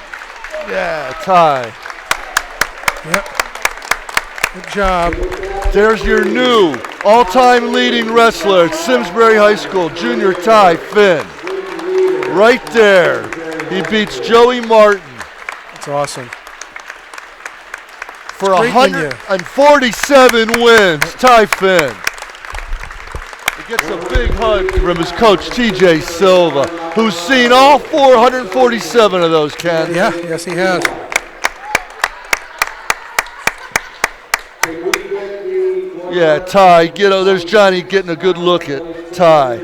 Yeah, Ty. Yep. Good job. There's your new all-time leading wrestler at Simsbury High School, Junior Ty Finn. Right there. He beats Joey Martin That's awesome. for Great 147 wins. Ty Finn. He gets a big hug from his coach, TJ Silva, who's seen all 447 of those, Ken. Yeah, yes he has. Yeah, Ty, there's Johnny getting a good look at Ty.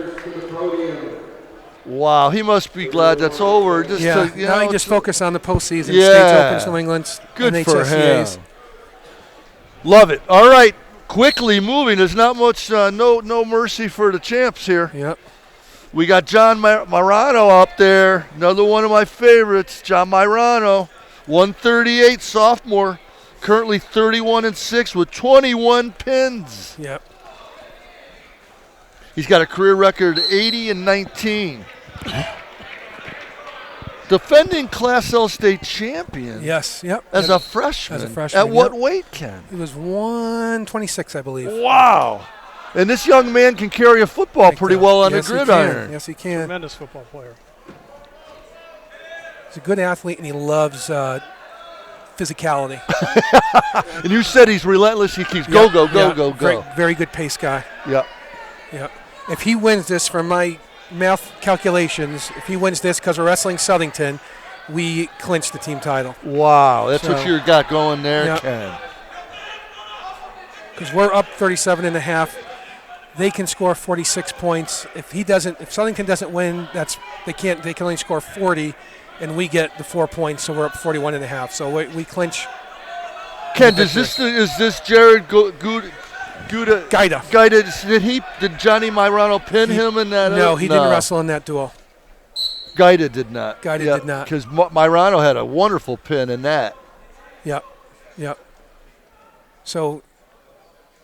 Wow, he must be glad that's over. Just Yeah, to, now he just focus on the postseason. Yeah. States Open, New England, Good and for HSCAs. him. Love it. All right, quickly moving. There's not much, no mercy for the champs here. Yep. We got John Marano up there. Another one of my favorites, John Marano. 138 sophomore. Currently 31-6 with 21 pins. Yep. He's got a career record 80-19. Defending Class L state champion. Yes. Yep. As a freshman. At what weight, Ken? He was 126, I believe. Wow. And this young man can carry a football pretty well on the gridiron. Yes, he can. Tremendous football player. He's a good athlete, and he loves physicality. And you said he's relentless. He keeps go. Very good pace guy. Yep. Yep. If he wins this, from my math calculations, if he wins this because we're wrestling Southington, we clinch the team title. Wow, that's what you got going there, Yep. Ken. Because we're up 37.5. They can score 46 points. If Southington doesn't win, they can only score 40, and we get the 4 points, so we're up 41.5. So we clinch. Ken, is this Jared Guida? Did Johnny Marano pin him in that? No, he didn't wrestle in that duel. Guida did not. Did not. Because Marano had a wonderful pin in that. Yep. So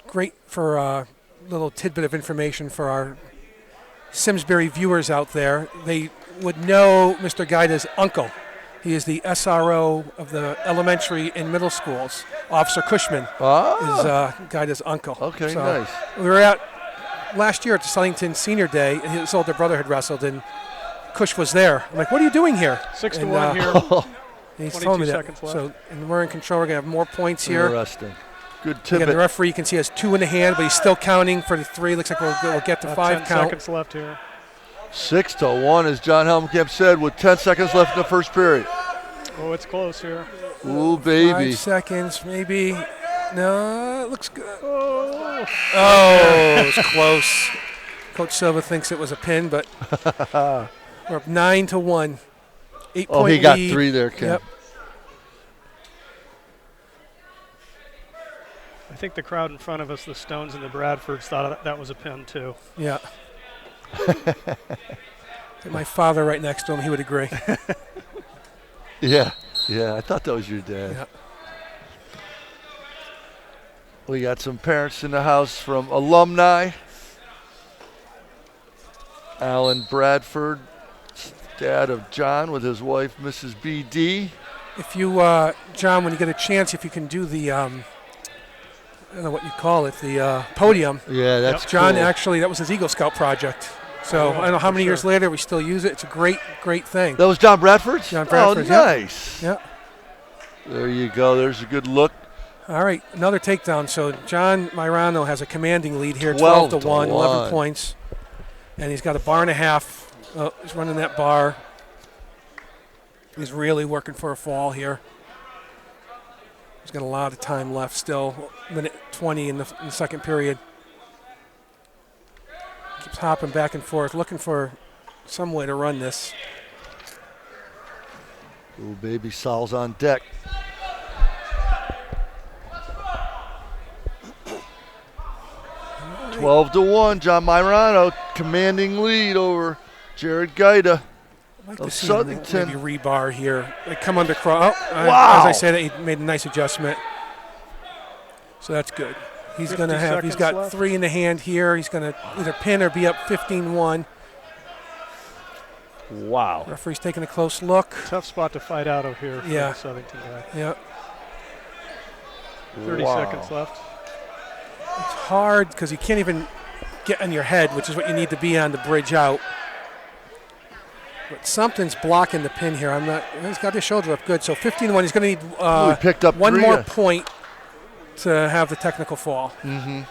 great for a little tidbit of information for our Simsbury viewers out there. They would know Mr. Guida's uncle. He is the SRO of the elementary and middle schools. Officer Cushman is Guida's uncle. Okay, so nice. We were at last year at the Southington Senior Day, and his older brother had wrestled, and Cush was there. I'm like, what are you doing here? 6-1 here. He's telling me that. Seconds left. So, and we're in control. We're going to have more points here. Interesting. Good Again, tippet. the referee, you can see, has 2 in the hand, but he's still counting for the 3. Looks like we'll get to 5 10 count. seconds left here. 6-1, as John Helmkamp said, with 10 seconds left in the first period. Oh, it's close here. Ooh, baby. 5 seconds, maybe. No, it looks good. Oh, Oh, it's close. Coach Silva thinks it was a pin, but we're up 9-1. 8 Oh, point he got lead. 3 there, Ken. Yep. I think the crowd in front of us, the Stones and the Bradfords, thought that was a pin too. Yeah. My father right next to him, he would agree. Yeah, I thought that was your dad. Yeah. We got some parents in the house from alumni. Alan Bradford, dad of John, with his wife, Mrs. B.D. If you, John, when you get a chance, if you can do the, I don't know what you call it, the podium. Yeah, that's John cool. actually, that was his Eagle Scout project. So I don't know how many years later we still use it. It's a great, great thing. That was John Bradford's? John Bradford's, Oh, nice. Yeah. There you go. There's a good look. All right, another takedown. So John Mirano has a commanding lead here, 12-1, 11 points. And he's got a bar and a half. Oh, he's running that bar. He's really working for a fall here. He's got a lot of time left still, minute 20 in the second period. Keeps hopping back and forth, looking for some way to run this. Ooh, baby, Sal's on deck. Right. 12-1, John Mirano, commanding lead over Jared Gaida. I'd like of to see him Southington. maybe rebar here. They come under cross. Oh, Wow. As I said, he made a nice adjustment. So that's good. He's going to have, he's got left. 3 in the hand here. He's going to either pin or be up 15-1. Wow. Referee's taking a close look. Tough spot to fight out of here for Yeah. the Southington guy. Yeah. 30 seconds left. It's hard because you can't even get on your head, which is what you need to be on to bridge out. But something's blocking the pin here. He's got his shoulder up good. So 15-1, he's going to need he picked up one 3. more point to have the technical fall. Mm-hmm.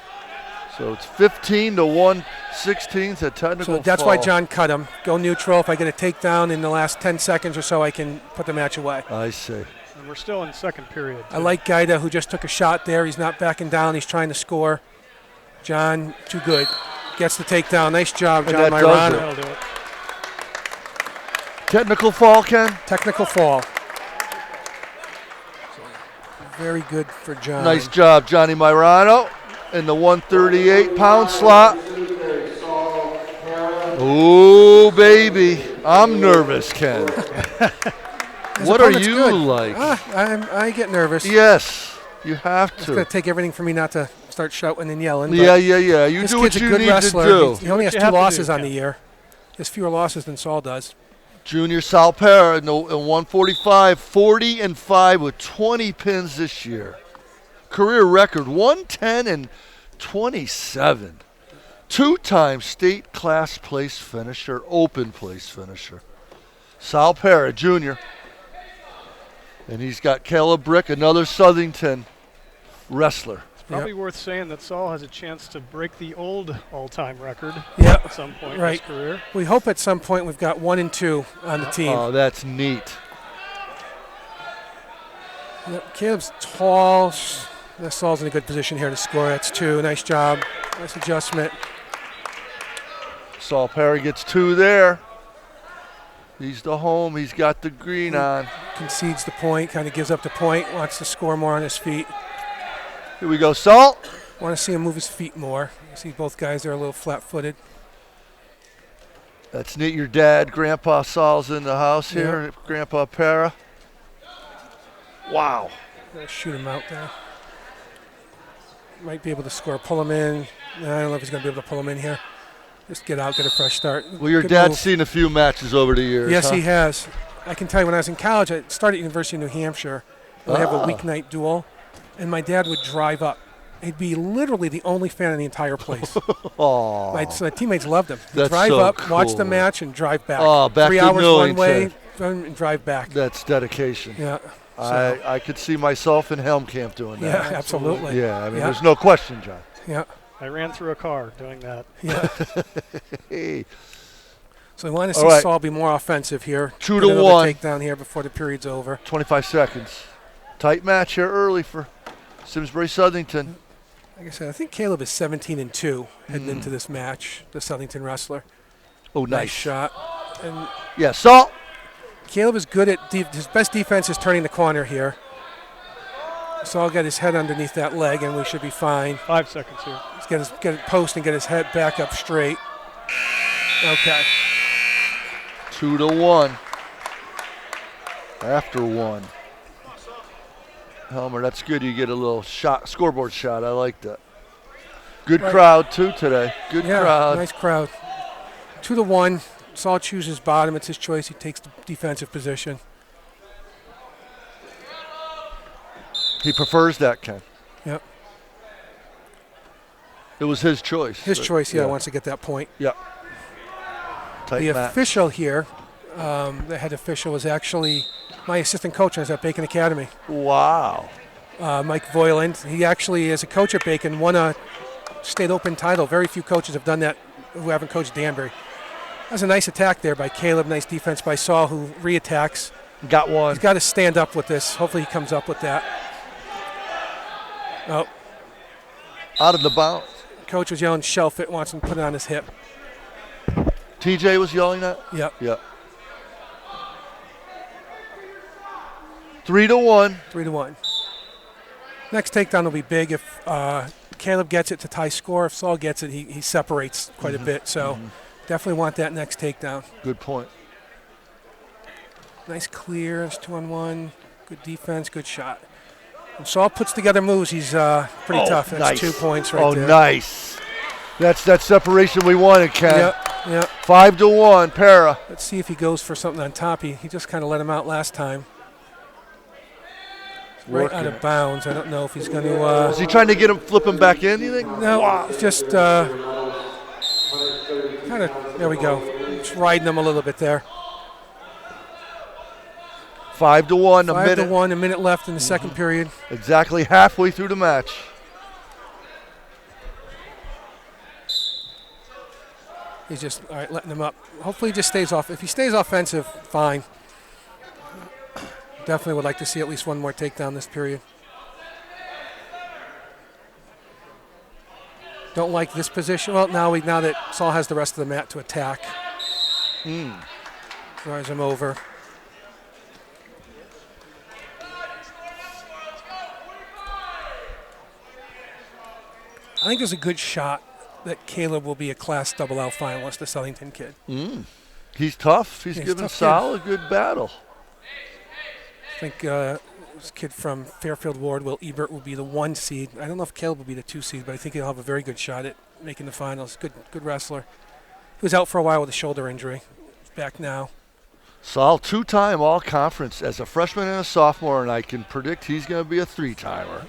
So it's 15-1, 16. It's a technical So that's fall. why John cut him. Go neutral. If I get a takedown in the last 10 seconds or so, I can put the match away. I see. And we're still in second period. I like Gaida, who just took a shot there. He's not backing down. He's trying to score. John, too good. Gets the takedown. Nice job, And John that does Mirano. That'll do it. Technical fall, Ken? Technical fall. Very good for John. Nice job, Johnny Mirano, in the 138-pound slot. Ooh, baby. I'm nervous, Ken. What are opponent's you good. like? I get nervous. Yes, you have It's going to. to take everything for me not to start shouting and yelling. Yeah. but You this do what kid's a you good need wrestler. to do. He only has You 2 have to do, losses on Ken. the year. He has fewer losses than Saul does. Junior Sal Para in 145, 40-5 with 20 pins this year. Career record 110-27. 2-time state class place finisher, open place finisher. Sal Para, Jr. And he's got Caleb Brick, another Southington wrestler. Probably worth saying that Saul has a chance to break the old all-time record Yep. at some point Right. in his career. We hope at some point we've got 1 and 2 on the team. Oh, that's neat. Yep. Caleb's tall. Saul's in a good position here to score. That's 2. Nice job. Nice adjustment. Saul Perry gets 2 there. He's the home. He's got the green on. Concedes the point, kind of gives up the point, wants to score more on his feet. Here we go, Salt. Want to see him move his feet more. You see both guys are a little flat-footed. That's neat. Your dad, Grandpa Saul's in the house here. Grandpa Para. Wow. Gotta shoot him out there. Might be able to score. Pull him in. I don't know if he's going to be able to pull him in here. Just get out, get a fresh start. Well, your Good dad's move. seen a few matches over the years. Yes, huh? he has. I can tell you when I was in college, I started at University of New Hampshire. We'd have a weeknight duel, and my dad would drive up. He'd be literally the only fan in the entire place. Aw. My teammates loved him. He'd That's drive so up, watch the cool. match, and drive back. Oh, back 3 to hours one Millington. way, and drive back. That's dedication. Yeah. I could see myself in Helm Camp doing that. Yeah, absolutely. Yeah, I mean, there's no question, John. Yeah. I ran through a car doing that. Yeah. Hey. So we want to All see right. Saul be more offensive here. 2 Get to another 1. takedown here before the period's over. 25 seconds. Tight match here early for Simsbury Southington. Like I said, I think Caleb is 17-2 heading into this match, the Southington wrestler. Oh, Nice nice. shot. And Yeah, Saul. Caleb is good at his best defense is turning the corner here. Saul got his head underneath that leg, and we should be fine. 5 seconds here. Let's get it post and get his head back up straight. Okay. 2 to 1. After 1. Helmer, that's good. You get a little shot, scoreboard shot. I like that. Good crowd, too, today. Good Yeah, crowd. nice crowd. 2 to 1. Saul chooses bottom. It's his choice. He takes the defensive position. He prefers that, Ken. Yep. It was his choice. His choice, yeah, wants to get that point. Yep. Tight The match. official here, the head official, was actually my assistant coach when I was at Bacon Academy, Wow. Mike Voiland. He actually, as a coach at Bacon, won a state open title. Very few coaches have done that who haven't coached Danbury. That was a nice attack there by Caleb. Nice defense by Saul, who reattacks. Got one. He's got to stand up with this. Hopefully he comes up with that. Oh, Out of the bounds. coach was yelling, shelf it, wants him to put it on his hip. TJ was yelling that? Yep. Yep. 3 to 1. 3 to 1. Next takedown will be big if Caleb gets it to tie score. If Saul gets it, he separates quite a bit. So definitely want that next takedown. Good point. Nice clear. It's 2-on-1. Good defense. Good shot. When Saul puts together moves, he's pretty tough. That's nice. 2 points right there. Oh, nice. That's that separation we wanted, Ken. Yep. 5 to 1, Para. Let's see if he goes for something on top. He just kind of let him out last time. Right out of bounds. I don't know if he's going to. Is he trying to get him, flip him back in, you think? No, it's just kind of. There we go. Just riding him a little bit there. 5 to 1, 5 a minute. to 1, a minute left in the second period. Exactly halfway through the match. He's just all right, letting him up. Hopefully, he just stays off. If he stays offensive, fine. Definitely would like to see at least one more takedown this period. Don't like this position. Well, now that Saul has the rest of the mat to attack. Drives him over. I think there's a good shot that Caleb will be a Class XXL finalist, the Southington kid. He's tough. He's He's giving tough Sal a good battle. I think this kid from Fairfield Ward, Will Ebert, will be the 1 seed. I don't know if Caleb will be the 2 seed, but I think he'll have a very good shot at making the finals. Good wrestler. He was out for a while with a shoulder injury. He's back now. Sal, 2-time all-conference as a freshman and a sophomore, and I can predict he's going to be a 3-timer.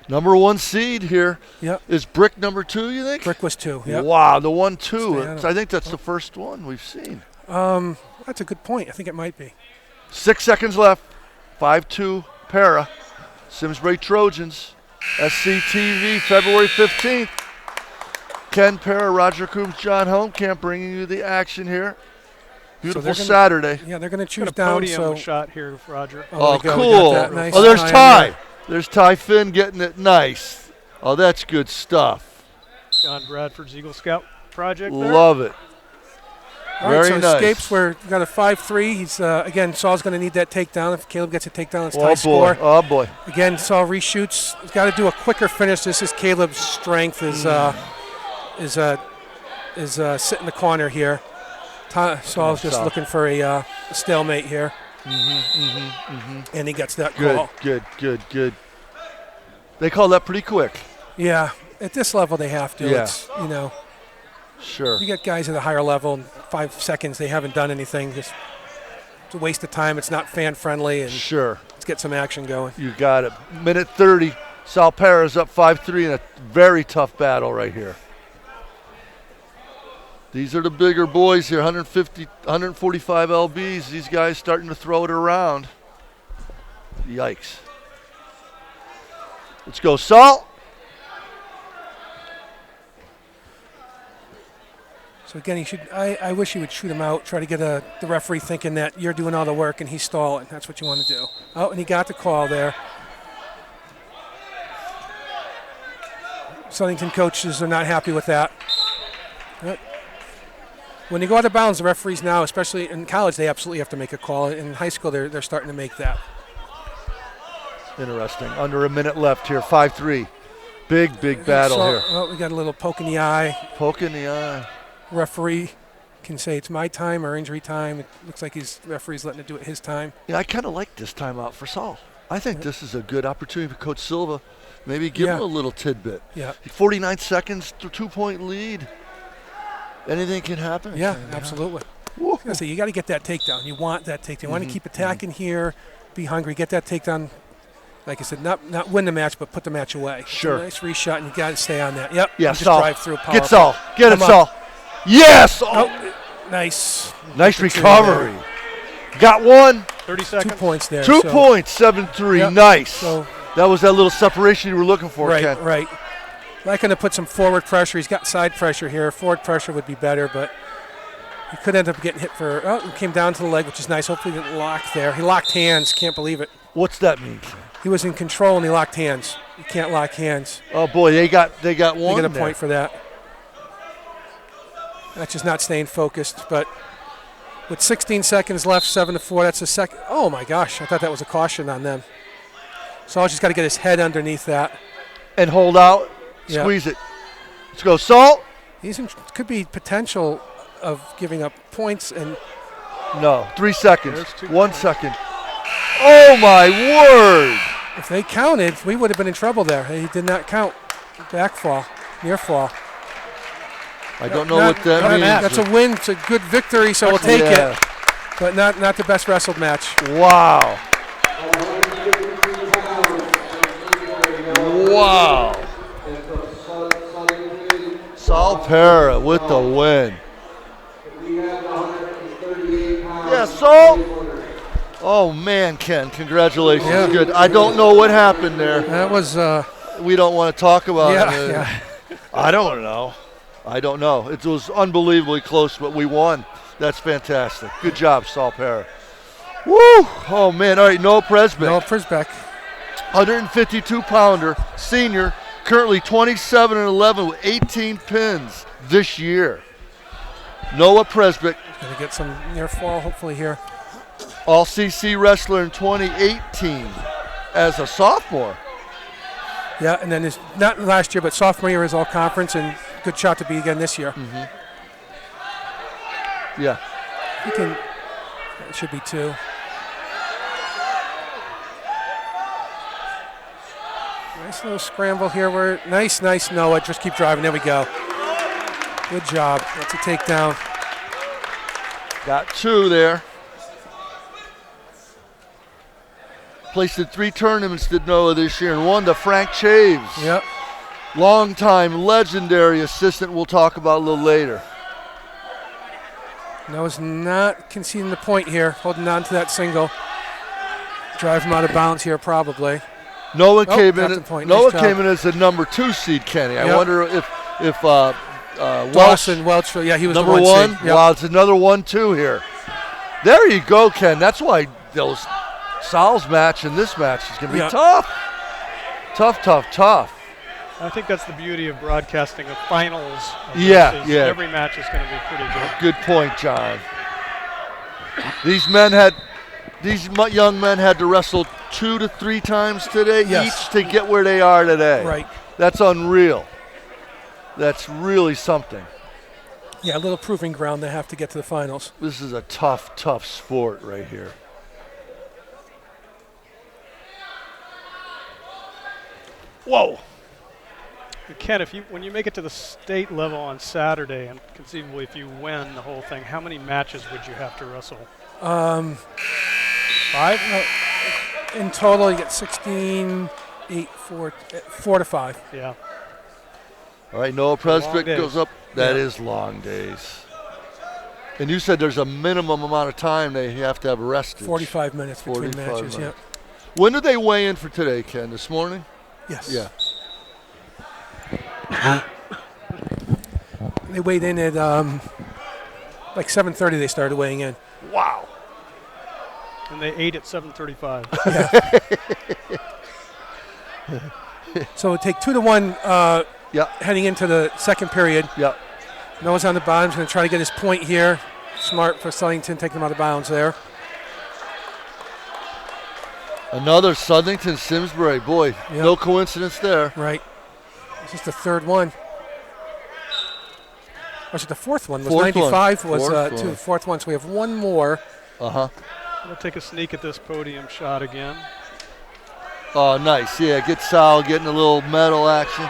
Number 1 seed here. Yep. Is Brick number 2, you think? Brick was 2. Yep. Wow, the 1-2. Stay on I think that's the first one we've seen. That's a good point. I think it might be. 6 seconds left. 5-2 Para. Simsbury Trojans. SCTV, February 15th. Ken Para, Roger Coombs, John Holmkamp bringing you the action here. Beautiful they're gonna- Saturday. Yeah, they're going to choose Got a down. podium So shot here, Roger. Oh, there we go. We cool. got that nice Oh, there's tie Ty. on there. There's Ty Finn getting it nice. Oh, that's good stuff. John Bradford's Eagle Scout project there. Love it. All right, Very so nice. escapes. We've got a 5-3. He's again. Saul's going to need that takedown. If Caleb gets a takedown, it's tie Oh, score. boy. Oh, boy. Again, Saul reshoots. He's got to do a quicker finish. This is Caleb's strength. Is sit in the corner here. Saul's just looking for a stalemate here. And he gets that Good, call. good. They call that pretty quick. Yeah, at this level they have to. Yeah. It's, Sure. you get guys at a higher level in 5 seconds. They haven't done anything. Just it's a waste of time. It's not fan friendly. And Sure. let's get some action going. You got it. Minute 30. Sal Para's up 5-3 in a very tough battle right here. These are the bigger boys here, 150, 145 lbs. These guys starting to throw it around. Yikes. Let's go, Salt. So again, I wish he would shoot him out, try to get the referee thinking that you're doing all the work and he's stalling. That's what you want to do. Oh, and he got the call there. Southington coaches are not happy with that. But when they go out of bounds, the referees now, especially in college, they absolutely have to make a call. In high school, they're starting to make that. Interesting. Under a minute left here, 5-3. Big battle here. Oh, we got a little poke in the eye. Poke in the eye. Referee can say it's my time or injury time. It looks like referee's letting it do it his time. Yeah, I kind of like this timeout for Saul. I think this is a good opportunity for Coach Silva. Maybe give him a little tidbit. Yeah. 49 seconds, 2-point lead. Anything can happen. Yeah, absolutely. So you got to get that takedown. You want that takedown. You want to keep attacking here, be hungry, get that takedown. Like I said, not win the match, but put the match away. Sure. It's a nice reshot, and you got to stay on that. Yep. Yeah, just Saul. drive through. Get Saul. Get it, Saul. Yes! Oh, nice. Nice recovery. Got one. 30 seconds. 2 points there. 2 points, 7-3. Yep. Nice. So, that was that little separation you were looking for, right, Ken. Right. Like going to put some forward pressure. He's got side pressure here. Forward pressure would be better, but he could end up getting hit for. Oh, he came down to the leg, which is nice. Hopefully, he didn't lock there. He locked hands. Can't believe it. What's that mean, Ken? He was in control and he locked hands. You can't lock hands. Oh boy, they got one. They get a there. point for that. That's just not staying focused. But with 16 seconds left, 7-4. That's a second. Oh my gosh! I thought that was a caution on them. Saul's just got to get his head underneath that and hold out. Yeah. Squeeze it. Let's go, Salt. Could be potential of giving up points and. No, 3 seconds. 1 second. Oh my word! If they counted, we would have been in trouble there. He did not count. Back fall, near fall. I don't know what that means. That's a win. It's a good victory, so we'll take it. But not the best wrestled match. Wow. Wow. Saul Para with the win. Yeah, Saul. Oh man, Ken, congratulations. Yeah. Good. I don't know what happened there. That was. We don't want to talk about it. Yeah. I don't know. It was unbelievably close, but we won. That's fantastic. Good job, Saul Para. Woo! Oh man. All right, Noah Presbeck. Noah Presbeck. 152-pounder, senior, currently 27-11 with 18 pins this year. Noah Presbeck. Going to get some near fall, hopefully here. All CC wrestler in 2018 as a sophomore. Yeah, and then not last year, but sophomore year is all conference, and good shot to be again this year. Mm-hmm. Yeah. He can. It should be 2. Nice little scramble here. Nice, Noah. Just keep driving. There we go. Good job. That's a takedown. Got 2 there. Placed in 3 tournaments, did Noah this year, and won to Frank Chaves. Yep. Long-time legendary assistant we'll talk about a little later. Noah's not conceding the point here, holding on to that single. Drive him out of bounds here probably. Noah came in as the number 2 seed, Kenny. Yep. I wonder if Welch, yeah, he was number the 1. Seed. Yep. Wow, it's another 1-2 here. There you go, Ken. That's why Sal's match and this match is going to be tough. Tough. I think that's the beauty of broadcasting of finals. Yeah. Every match is going to be pretty good. Good point, John. These young men had to wrestle 2 to 3 times today each to get where they are today. Right. That's unreal. That's really something. Yeah, a little proving ground. They have to get to the finals. This is a tough sport right here. Whoa. Ken, when you make it to the state level on Saturday, and conceivably if you win the whole thing, how many matches would you have to wrestle? 5? In total, you get 16, 8, 4 to 5. Yeah. All right, Noah Presbeck goes up. That is long days. And you said there's a minimum amount of time they have to have rested. 45 minutes between matches, minutes. When did they weigh in for today, Ken? This morning? Yes. Yeah. They weighed in at like 7:30. They started weighing in. Wow. And they ate at 7:35. So it take 2-1 Yeah. heading into the second period. Yeah. Noah's on the bottom. He's going to try to get his point here. Smart for Southington, taking him out of bounds there. Another Southington Simsbury. Boy, Yep. no coincidence there. Right. This is the third one. Was it the fourth one? Was Fourth 95 one. was Fourth two. one. Fourth one. So we have one more. Uh-huh. We'll take a sneak at this podium shot again. Oh, nice. Yeah, get Sal getting a little medal action.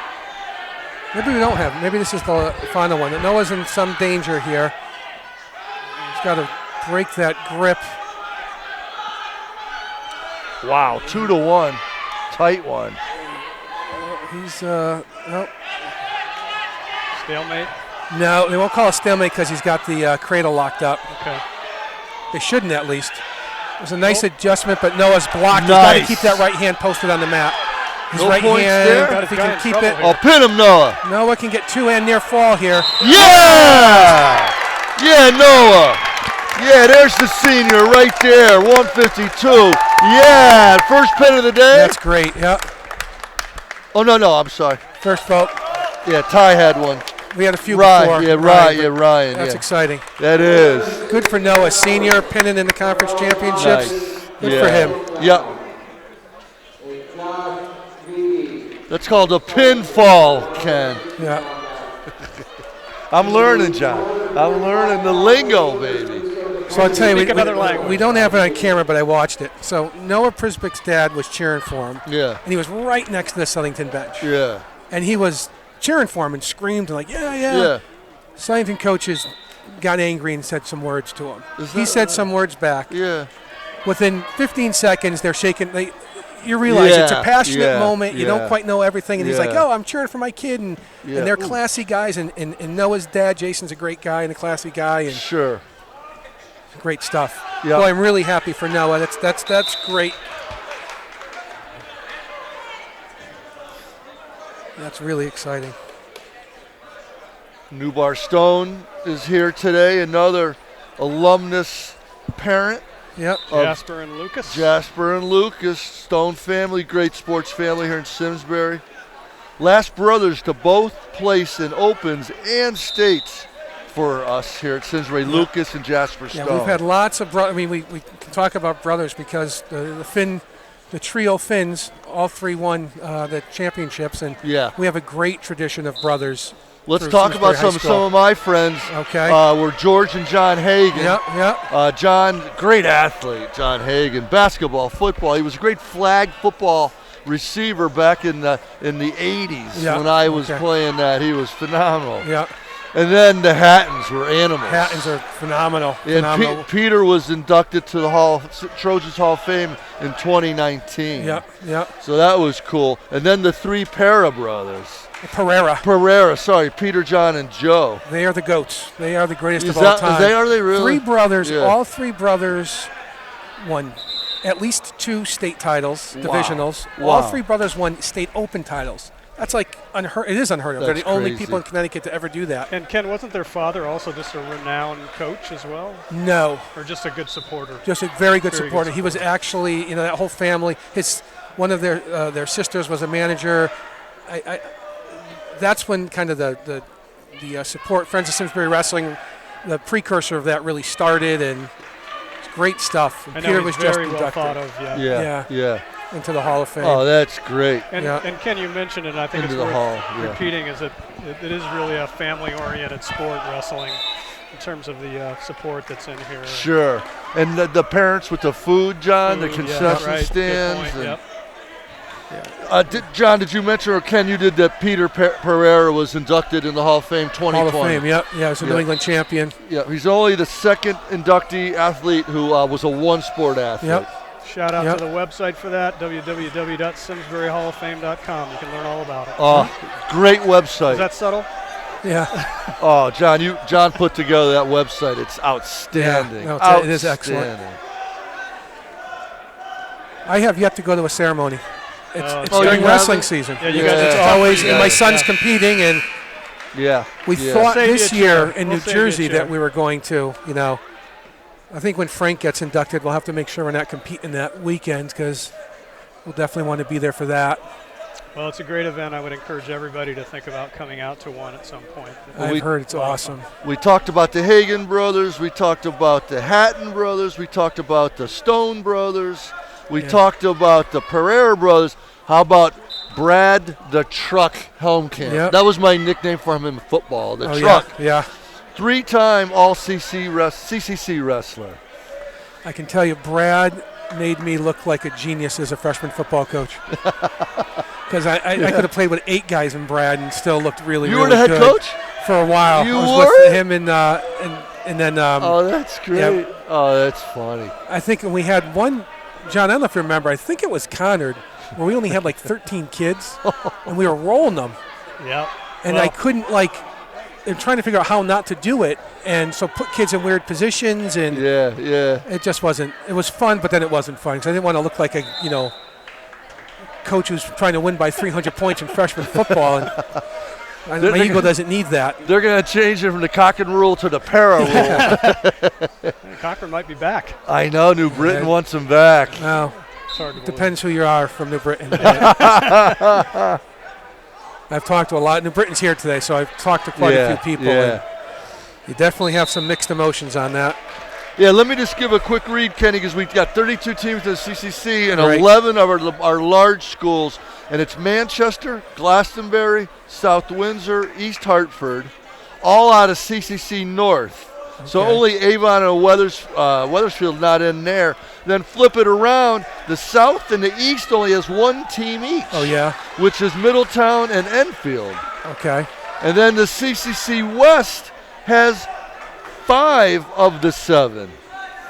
Maybe we don't have. Maybe this is the final one. Noah's in some danger here. He's got to break that grip. Wow, 2-1. Tight one. He's no. Stalemate. No, they won't call a stalemate because he's got the cradle locked up. Okay. They shouldn't, at least. It was a nice adjustment, but Noah's blocked. He's got to Nice. keep that right hand posted on the mat. His No right points hand, there? if he Got can in keep trouble it. here. Oh, pin him, Noah. Noah can get two and near fall here. Yeah! Yeah, Noah. Yeah, there's the senior right there, 152. Yeah, first pin of the day. That's great, yeah. Oh, no, I'm sorry. First vote. Yeah, Ty had one. We had a few Ryan, before. Ryan. That's Yeah, exciting. that is. Good for Noah, senior, pinning in the conference championships. Nice. Good Yeah. for him. Yep. That's called a pinfall, Ken. Yeah. I'm learning, John. I'm learning the lingo, baby. So I'll tell you, Speak another language. we don't have it on camera, but I watched it. So Noah Prisbick's dad was cheering for him, Yeah, and he was right next to the Southington bench. yeah, And he was cheering for him and screamed like, yeah. yeah. Southington coaches got angry and said some words to him. Is He that said right? some words back. Yeah. Within 15 seconds, they're shaking. You realize it's a Yeah, passionate yeah, moment. You yeah. don't quite know everything. And he's like, Yeah. oh, I'm cheering for my kid. And Yeah. they're classy guys. And Noah's dad, Jason's a great guy and a classy guy. And Sure. great stuff. Yeah. Boy, I'm really happy for Noah. That's great. That's really exciting. Newbar Stone is here today, another alumnus parent Yep. of Jasper and Lucas. Jasper and Lucas, Stone family, great sports family here in Simsbury. Last brothers to both place in opens and states for us here at Simsbury, Lucas and Jasper Stone. Yeah, we've had lots of brothers. I mean, we can talk about brothers because the trio Finns, all three won the championships, and Yeah. we have a great tradition of brothers. Let's through talk Simsbury about High some School. of my friends. Okay. Were George and John Hagan. Yep. John, great athlete, John Hagan. Basketball, football. He was a great flag football receiver back in the 80s Yeah, when I was okay. playing that. He was phenomenal. Yeah. And then the Hattons were animals. Hattons are phenomenal. And phenomenal. Peter was inducted to the Trojans Hall of Fame in 2019. Yep. So that was cool. And then the three Para brothers. Pereira. Sorry, Peter, John, and Joe. They are the GOATs. They are the greatest Is of all that- time. are they really? Three brothers. Yeah. All three brothers won at least 2 state titles, Wow. divisionals. Wow. All three brothers won state open titles. That's like unheard. It is unheard of. They're That's the only crazy. people in Connecticut to ever do that. And Ken, wasn't their father also just a renowned coach as well? No, Or just a good supporter? just a very good Very good supporter. He was actually, that whole family. One of their sisters was a manager. That's when kind of the support, Friends of Simsbury Wrestling, the precursor of that really started, and it's great stuff. And I know Peter he's was just very well inducted thought of, yeah. Yeah. into the Hall of Fame. Oh, that's great. And, Yeah. and Ken, you mentioned it, and I think Into it's the worth hall, yeah. repeating, is that it is really a family-oriented sport, wrestling, in terms of the support that's in here. Sure. And the parents with the food, John, the Food, concession yeah, right. Good stands. point, And, yep. John, did you mention, or Ken, you did that Peter Pereira was inducted in the Hall of Fame 2020? Hall of Fame, yep. Yeah, he's a New Yeah. England champion. Yeah, he's only the second inductee athlete who was a one-sport athlete. Yep. Shout out Yep. to the website for that, www.simsburyhalloffame.com. You can learn all about it. Great website. Is that subtle? Yeah. Oh, John put together that website. It's outstanding. Yeah, no, it is excellent. Outstanding. I have yet to go to a ceremony. It's Oh, during you wrestling haven't? season. Yeah, you guys. It's It's always, and my guys. son's competing, and Yeah. we yeah. thought Save you this a year chair. in We'll New save you a Jersey chair. that we were going to, I think when Frank gets inducted, we'll have to make sure we're not competing that weekend because we'll definitely want to be there for that. Well, it's a great event. I would encourage everybody to think about coming out to one at some point. I've heard it's awesome. We talked about the Hagen brothers. We talked about the Hatton brothers. We talked about the Stone brothers. We talked about the Pereira brothers. How about Brad the Truck Helmkamp? Yep. That was my nickname for him in football, the Oh, Truck. yeah. 3-time CCC wrestler. I can tell you, Brad made me look like a genius as a freshman football coach. Because I could have played with 8 guys in Brad and still looked really, You really were the head good coach? for a while. You I was were? with him and then Oh, that's great. yeah. Oh, that's funny. I think we had one, John, I don't know if you remember, I think it was Conard, where we only had like 13 kids, and we were rolling them. Yeah. And Well, I couldn't, I'm trying to figure out how not to do it, and so put kids in weird positions, and Yeah, yeah. it just wasn't, it was fun, but then it wasn't fun, because I didn't want to look like a, coach who's trying to win by 300 points in freshman football, and my ego doesn't need that. They're going to change it from the Cochran rule to the para rule. Cochran might be back. I know, New Britain Yeah. wants him back. Well, It's hard to believe. depends who you are from New Britain. I've talked to a lot. New Britain's here today, so I've talked to quite a few people. Yeah. And you definitely have some mixed emotions on that. Yeah, let me just give a quick read, Kenny, because we've got 32 teams in the CCC and Right. 11 of our large schools. And it's Manchester, Glastonbury, South Windsor, East Hartford, all out of CCC North. So Okay. only Avon and Weathersfield not in there. Then flip it around. The South and the East only has one team each, Oh, yeah? which is Middletown and Enfield. Okay. And then the CCC West has 5 of the 7.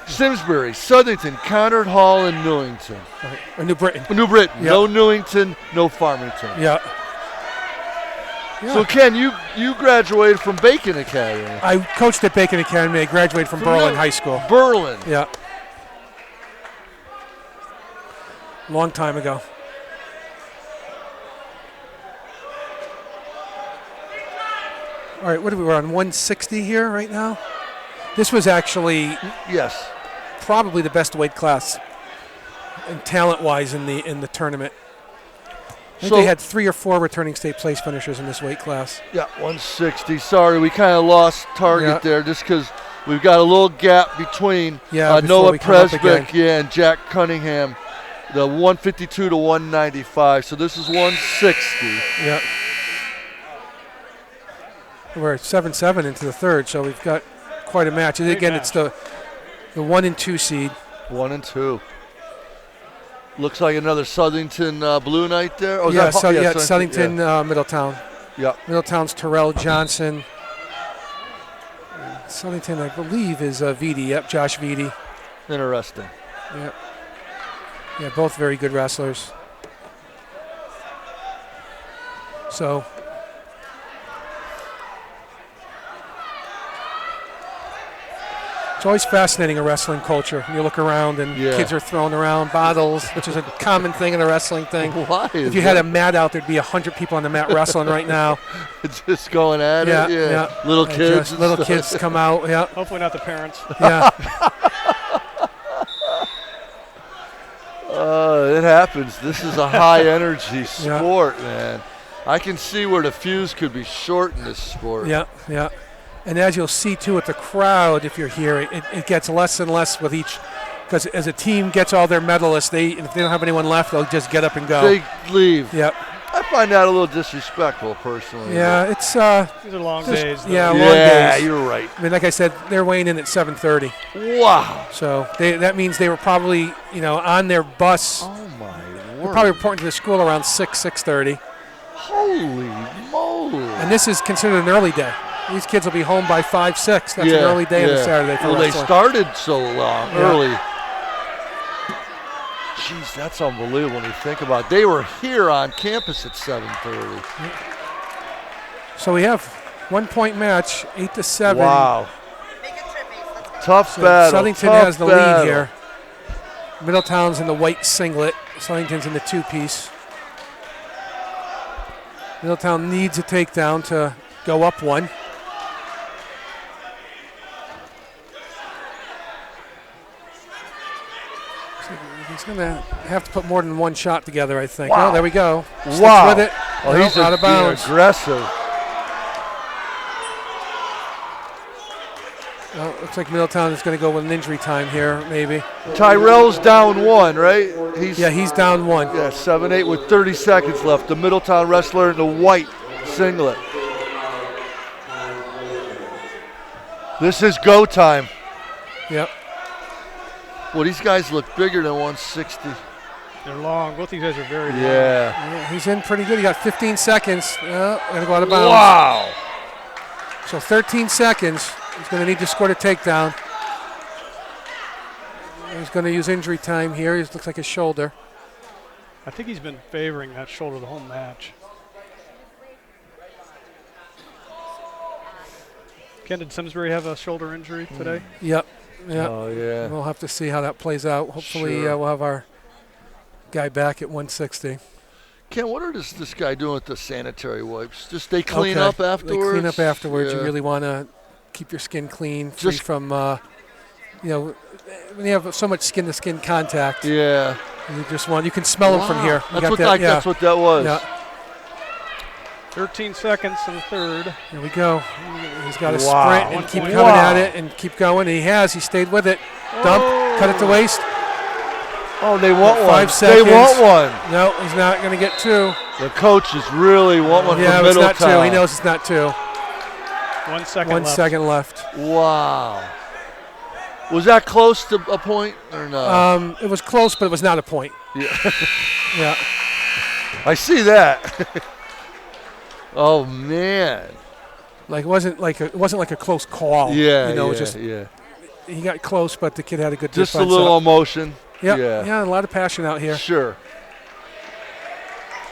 Simsbury, Southington, Conard Hall, and Newington. All right. Or New Britain. New Britain, Yep. no Newington, no Farmington. Yeah. So Ken, you graduated from Bacon Academy. I coached at Bacon Academy. I graduated from Berlin High School. Berlin. Yeah. Long time ago. All right, what are we? We're on 160 here right now. This was actually Yes. probably the best weight class, and talent-wise in the tournament. I think So- they had 3 or 4 returning state place finishers in this weight class. Yeah, 160. Sorry, we kind of lost target Yeah. there just because we've got a little gap between Yeah, before Noah we come up Presbeck and Jack Cunningham, the 152 to 195. So this is 160. Yeah. We're 7-7 into the third, so we've got quite a match. And Great again, match. it's the 1 and 2 seed. 1 and 2. Looks like another Southington Blue Knight there. Oh, is Yeah, that so, yeah, Southington? Southington, Middletown. Yeah. Middletown's Terrell Johnson. Southington, I believe, is Vitti. Yep, Josh Vitti. Interesting. Yep. Yeah, both very good wrestlers. So, it's always fascinating, a wrestling culture. You look around and Yeah. kids are throwing around bottles, which is a common thing in a wrestling thing. Why is If you had that? a mat out, there'd be 100 people on the mat wrestling right now. Just going at Yeah, it? Yeah. yeah. Little And kids. just and little stuff. kids come out. Yeah, Hopefully not the parents. yeah. It happens. This is a high energy sport, man. I can see where the fuse could be short in this sport. Yeah, yeah. And as you'll see, too, at the crowd, if you're here, it gets less and less with each, because as a team gets all their medalists, if they don't have anyone left, they'll just get up and go. They leave. Yep. I find that a little disrespectful, personally. Yeah, it's, These are long Just- days. though. yeah. But- long Yeah, days. you're right. I mean, like I said, they're weighing in at 7:30. Wow. So that means they were probably, on their bus, Oh, my they're word. probably reporting to the school around 6:30. Holy moly. And this is considered an early day. These kids will be home by 5, 6. That's an early day on a Saturday for Well, they wrestling. started so long, Yeah. early. Jeez, that's unbelievable when you think about it. They were here on campus at 7:30. So we have 1-point match, 8-7. Wow. Tough So battle. Southington tough has the battle. lead here. Middletown's in the white singlet. Southington's in the two-piece. Middletown needs a takedown to go up one. He's going to have to put more than one shot together, I think. Wow. Oh, there we go. Sticks Wow. with it. Oh, No, he's out of bounds. aggressive. Well, looks like Middletown is going to go with an injury time here, maybe. Tyrell's down one, right? He's down one. Yeah, 7-8 with 30 seconds left. The Middletown wrestler in the white singlet. This is go time. Yep. Well, these guys look bigger than 160. They're long. Both these guys are very long. Yeah. He's in pretty good. He got 15 seconds. Going to go out of bounds. Wow. So 13 seconds. He's going to need to score the takedown. He's going to use injury time here. It looks like his shoulder. I think he's been favoring that shoulder the whole match. Ken, did Simsbury have a shoulder injury today? Yep. Yep. Oh, yeah. We'll have to see how that plays out. Hopefully Sure. we'll have our guy back at 160. Ken, what are this guy doing with the sanitary wipes? Just they clean Okay. up afterwards? They clean up afterwards. Yeah. You really want to keep your skin clean, free Just- from, when you have so much skin-to-skin contact, Yeah. you just want, you can smell them from here. You That's got what, that, that's what that was. Yeah. 13 seconds in the third. Here we go. He's got to Wow. sprint and keep 1:20. coming Wow. at it and keep going. And he has. He stayed with it. Dump. Cut it to waist. Oh, they want About one. 5 seconds. They want one. No, he's not going to get two. The coaches really want one Yeah, from it's not Middletown. two. He knows it's not two. 1 second 1 left. second left. Wow. Was that close to a point or no? It was close, but it was not a point. Yeah. Yeah. I see that. Oh man. Like it wasn't like a close call. Yeah. You know, yeah, it was just yeah. he got close, but the kid had a good Just a defense little up. emotion. Yeah. Yeah. Yeah, a lot of passion out here. Sure.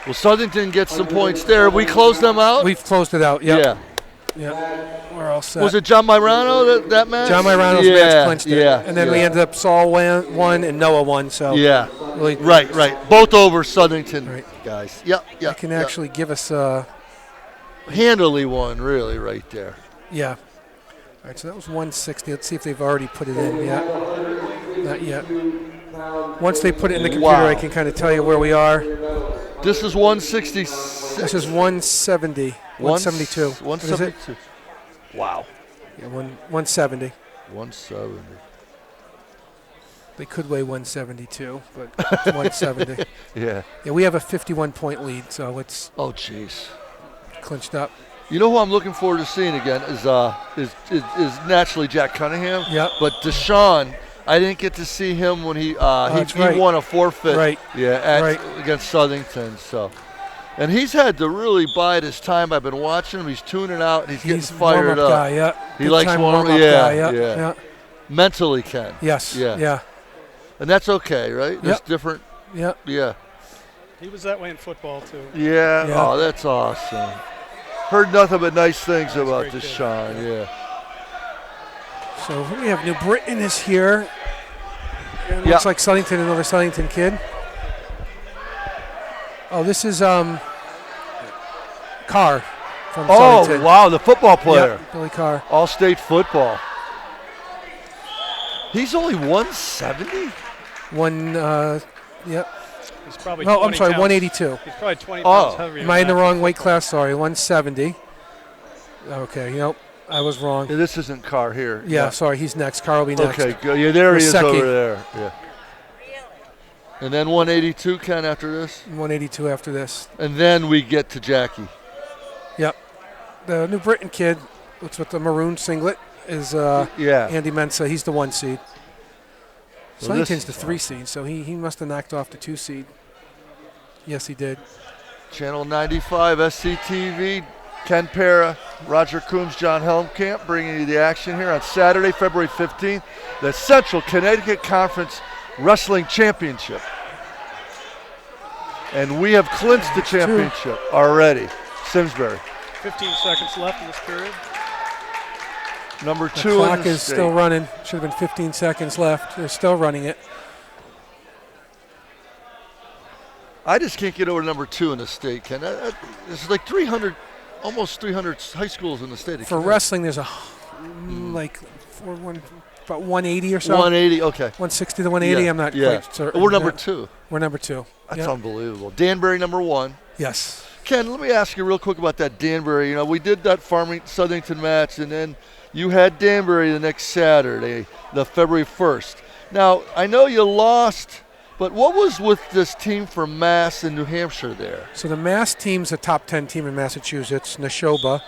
Well, Southington gets some points there. We close them out. We've closed it out. Yep. Yeah. Yeah. We're all set. Was it John Myrano that match? John Myrano's yeah, match clinched it. Yeah. And then we yeah. ended up Saul won and Noah won. So Yeah. really Right. Both over Southington Right. guys. Yep. I can actually give us handily one, really, right there. yeah. All right, so that was 160. Let's see if they've already put it in yet. Not yet. Once they put it in the computer, Wow. I can kind of tell you where we are. This is 166. This is 170, 172. What is it? 172. Wow. Yeah, 170. 170. They could weigh 172, but it's 170. Yeah. Yeah, we have a 51-point lead, so it's Oh, jeez. clinched up. You know who I'm looking forward to seeing again is naturally Jack Cunningham. Yep. But Deshaun, I didn't get to see him when he That's right. won a forfeit. Right. Yeah, Right. against Southington. So, and he's had to really bide his time. I've been watching him. He's tuning out. And he's getting He's a fired warm-up up. guy, yeah. He Big likes time warm-up, warm-up yeah, guy, yeah, yeah. yeah. Mentally can. Yes, Yeah. yeah, And that's okay, right? There's Yep. different. yeah. Yeah. He was that way in football, too. Yeah. Yeah. Oh, that's awesome. Heard nothing but nice things about great kid. Deshaun. Yeah. So we have New Britain is here. And it Yeah. looks like Southington, another Southington kid. Oh, this is Carr from Oh, Southington. wow, the football player. Yep, Billy Carr. All-state football. He's only 170? Yep. He's probably No, 20 I'm sorry, pounds. 182. He's probably 20 Oh. pounds heavier. Am I in the than wrong weight class? Sorry, 170. Okay, nope, I was wrong. Yeah, this isn't Carr here. Yeah, sorry, he's next. Carr will be next. Okay, good. Yeah, there he is Wasecki. over there. Yeah. And then 182, Ken, after this. 182 after this. And then we get to Jackie. Yep. The New Britain kid looks with the maroon singlet is Yeah. Andy Mensa. He's the 1 seed. So this Southington's the is 3 seed, so he must have knocked off the 2 seed. Yes, he did. Channel 95, SCTV, Ken Para, Roger Coombs, John Helmkamp bringing you the action here on Saturday, February 15th, the Central Connecticut Conference Wrestling Championship. And we have clinched the championship already. Simsbury. 15 seconds left in this period. Number The 2 clock in the is state. still running. Should have been 15 seconds left. They're still running it. I just can't get over number 2 in the state, Ken. There's like 300, almost 300 high schools in the state. For wrestling, there's about 180 or so. 180, okay. 160 to 180, Yeah, I'm not yeah. quite certain. We're number 2. We're number 2. That's Yep. unbelievable. Danbury number 1. Yes. Ken, let me ask you real quick about that Danbury. You know, we did that Southington match, and then you had Danbury the next Saturday, the February 1st. Now, I know you lost, but what was with this team from Mass in New Hampshire there? So the Mass team's a top 10 team in Massachusetts, Neshoba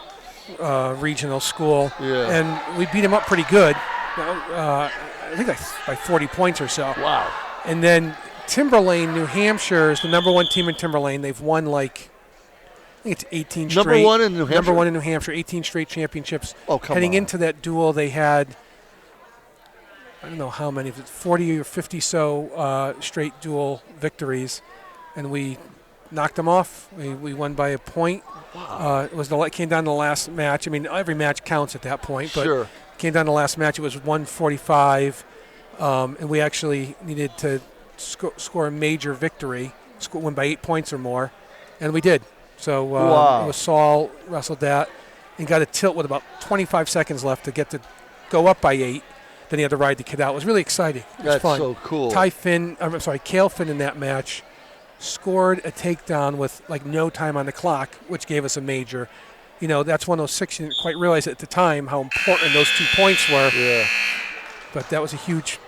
regional school. Yeah. And we beat them up pretty good. I think by 40 points or so. Wow. And then Timberlane, New Hampshire is the number 1 team in Timberlane. They've won I think it's 18 straight. Number 1 in New Hampshire? Number 1 in New Hampshire, 18 straight championships. Oh, come Heading on. into that duel, they had, I don't know how many, 40 or 50 so straight duel victories, and we knocked them off. We won by a point. Wow. It came down to the last match. I mean, every match counts at that point, but Sure. it came down to the last match. It was 145, and we actually needed to score a major victory, win by 8 points or more, and we did. So Wow. it was Saul wrestled that and got a tilt with about 25 seconds left to get to go up by 8. Then he had to ride the kid out. It was really exciting. It was That's fun. so cool. Cale Finn in that match scored a takedown with like no time on the clock, which gave us a major. You know, that's one of those 6 you didn't quite realize at the time how important those 2 points were. Yeah. But that was a huge,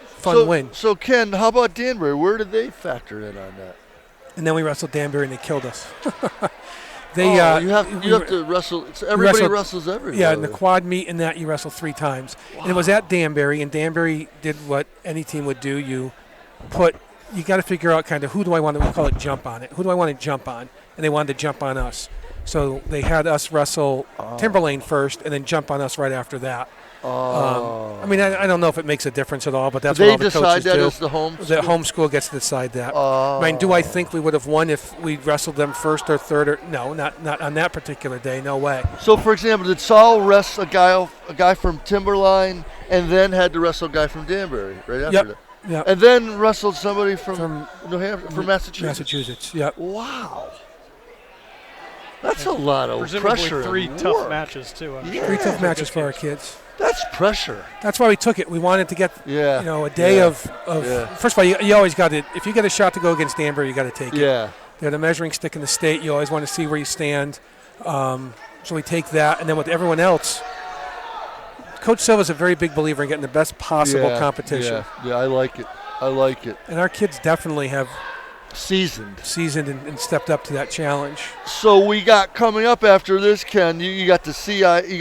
fun win. So, Ken, how about Danbury? Where did they factor in on that? And then we wrestled Danbury and they killed us. You have to wrestle. Everybody wrestles everywhere. Yeah, in the quad meet and that you wrestle 3 times. Wow. And it was at Danbury, and Danbury did what any team would do. You got to figure out kind of who do I want to, we call it jump on it. Who do I want to jump on? And they wanted to jump on us. So they had us wrestle Timberlane first and then jump on us right after that. I mean, I don't know if it makes a difference at all, but that's what all the coaches do. They decide that as the home school? The home school gets to decide that. I mean, do I think we would have won if we wrestled them first or third? No, not on that particular day. No way. So, for example, did Saul wrestle a guy from Timberline and then had to wrestle a guy from Danbury right after that? Yep. And then wrestled somebody from New Hampshire, from Massachusetts? Massachusetts, yep. Wow. That's a lot of Presumably pressure. 3 and tough work. matches, too. I'm Yeah. sure. 3 tough matches for our kids. That's pressure. That's why we took it. We wanted to get, a day Yeah. of Yeah. First of all, you always got to, if you get a shot to go against Danbury, you got to take it. Yeah. They're the measuring stick in the state. You always want to see where you stand. So we take that, and then with everyone else, Coach Silva's a very big believer in getting the best possible competition. Yeah, I like it. And our kids definitely have Seasoned and stepped up to that challenge. So we got coming up after this, Ken. You got the you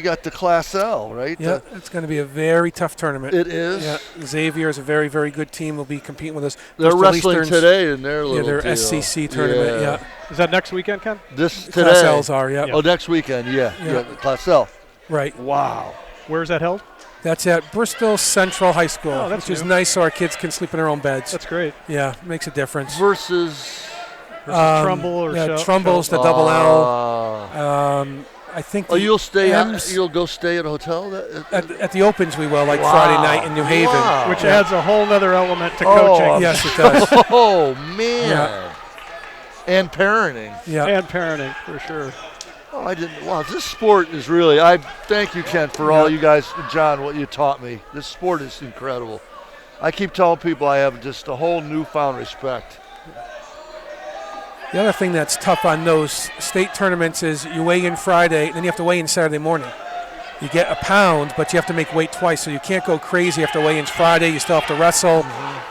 got the Class L, right? Yeah, it's going to be a very tough tournament. It is. Yeah, Xavier is a very, very good team. Will be competing with us. They're Bristol wrestling Eastern's, today in their little their deal. SCC tournament. Yeah. Is that next weekend, Ken? This today. Class L's are. Yeah. Oh, next weekend. Yeah. Class L. Right. Wow. Where is that held? That's at Bristol Central High School, that's which is new. nice so our kids can sleep in their own beds. That's great. Yeah, makes a difference. Versus Trumbull or Trumbull's the double L. I think. you'll stay. M's, You'll go stay at a hotel. At the Opens, we will, like Friday night in New Haven. Wow. Which adds a whole other element to coaching. Yes, it does. Oh man. Yeah. And parenting. Yeah. And parenting, for sure. Oh, I didn't. Wow, this sport is really. I thank you, Ken, for all you guys, John, what you taught me. This sport is incredible. I keep telling people I have just a whole newfound respect. The other thing that's tough on those state tournaments is you weigh in Friday, then you have to weigh in Saturday morning. You get a pound, but you have to make weight twice, so you can't go crazy. You have to weigh in Friday. You still have to wrestle.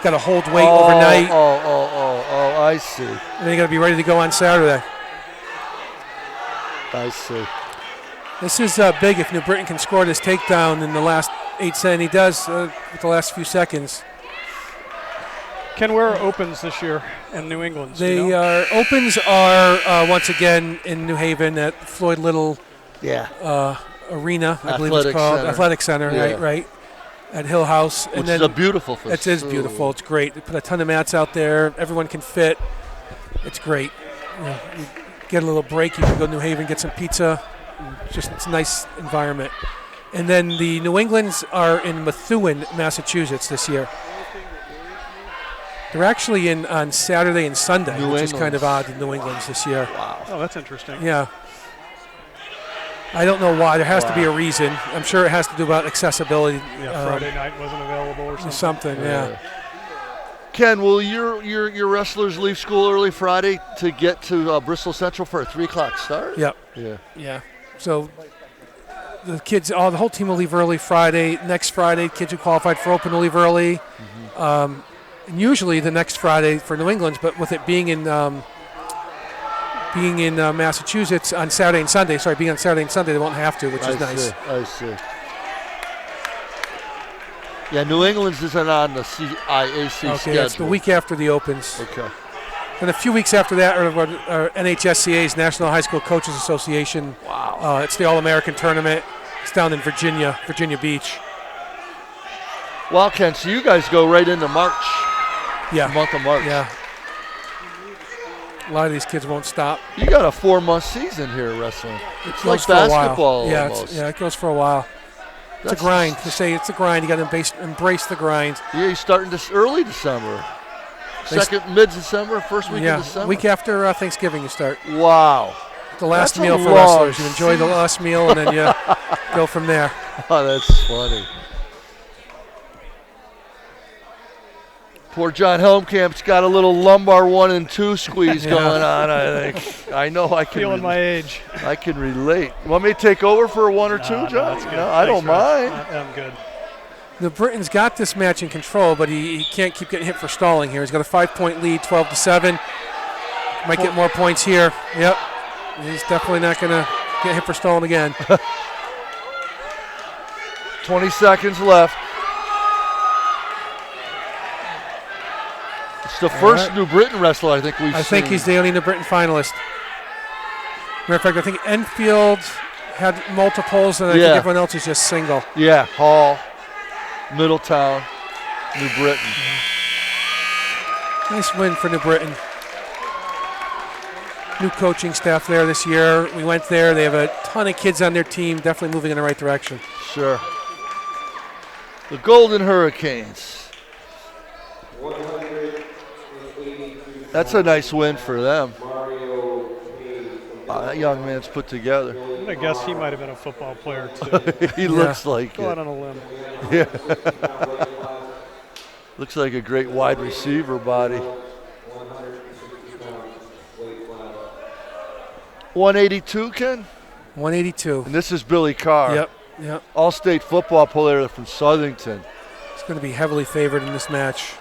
Got to hold weight overnight. Oh, I see. And then you got to be ready to go on Saturday. I see. This is big if New Britain can score this takedown in the last 8 seconds. He does with the last few seconds. Ken, where are Opens this year in New England? The Opens are once again in New Haven at Floyd Little Arena, I believe it's called. Athletic Center, right? At Hill House. Which is a beautiful facility. It is beautiful. It's great. They put a ton of mats out there. Everyone can fit. It's great. You get a little break. You can go to New Haven, get some pizza. It's a nice environment. And then the New Englands are in Methuen, Massachusetts this year. They're actually in on Saturday and Sunday, New which is kind England's. of odd in New England's this year. Wow. Oh, that's interesting. Yeah. I don't know why. There has to be a reason. I'm sure it has to do about accessibility. Yeah, Friday night wasn't available or something. Something, yeah. Ken, will your wrestlers leave school early Friday to get to Bristol Central for a 3 o'clock start? Yep. Yeah. Yeah. So the kids, the whole team will leave early Friday. Next Friday, kids who qualified for Open will leave early. And usually the next Friday for New England's, but with it being in Massachusetts on Saturday and Sunday, being on Saturday and Sunday, they won't have to, which is nice. I see. Yeah, New England's isn't on the IAC schedule. Okay, it's the week after the Opens. Okay. And a few weeks after that are NHSCA's National High School Coaches Association. Wow. It's the All-American Tournament. It's down in Virginia Beach. Well, Ken, so you guys go right into March. Yeah. The month of March. Yeah. A lot of these kids won't stop. You got a 4-month season here wrestling. It's like Goes for a while. basketball Yeah, almost. it goes for a while. It's a grind. To say it's a grind, you got to embrace the grind. Yeah, you're starting this early December. Mid-December, first week of December? Week after Thanksgiving you start. Wow. The last That's a meal for long wrestlers. You enjoy the last meal and then you go from there. Oh, that's funny. Poor John Helmkamp's got a little lumbar 1 and 2 squeeze going on, I think. I know I can. Feeling my age. I can relate. Want me to take over for a 1 or 2, John? That's good. No, I don't Thanks, mind. Raj. I'm good. The Britain's got this match in control, but he can't keep getting hit for stalling here. He's got a 5-point lead, 12-7. Might get more points here. Yep. He's definitely not going to get hit for stalling again. 20 seconds left. It's the first New Britain wrestler I think we've seen. I think he's the only New Britain finalist. Matter of fact, I think Enfield had multiples, and I think everyone else is just single. Yeah, Hall, Middletown, New Britain. Nice win for New Britain. New coaching staff there this year. We went there. They have a ton of kids on their team, definitely moving in the right direction. Sure. The Golden Hurricanes. That's a nice win for them. That young man's put together. I'm going to guess he might have been a football player, too. He looks like Go out it. on a limb. Yeah. Looks like a great wide receiver body. 182, Ken? 182. And this is Billy Carr. Yep. All-state football player from Southington. He's going to be heavily favored in this match.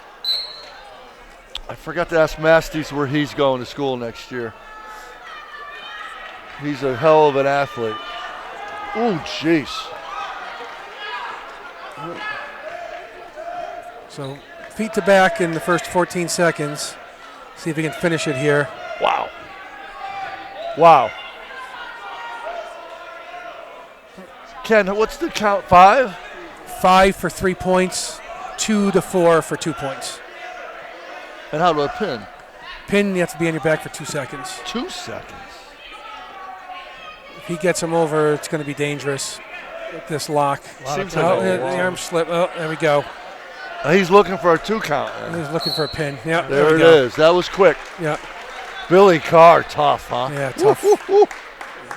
I forgot to ask Masties where he's going to school next year. He's a hell of an athlete. Ooh, jeez. So feet to back in the first 14 seconds. See if he can finish it here. Wow. Wow. Ken, what's the count? 5? 5 for 3 points, 2 to 4 for 2 points. And how about a pin? Pin, you have to be on your back for 2 seconds. 2 seconds. If he gets him over, it's going to be dangerous with this lock. Seems The arm slip. Oh, there we go. He's looking for a 2 count. He's looking for a pin. Yeah, There we it go. is. That was quick. Yeah, Billy Carr, tough, huh? yeah, tough. Woo, woo, woo.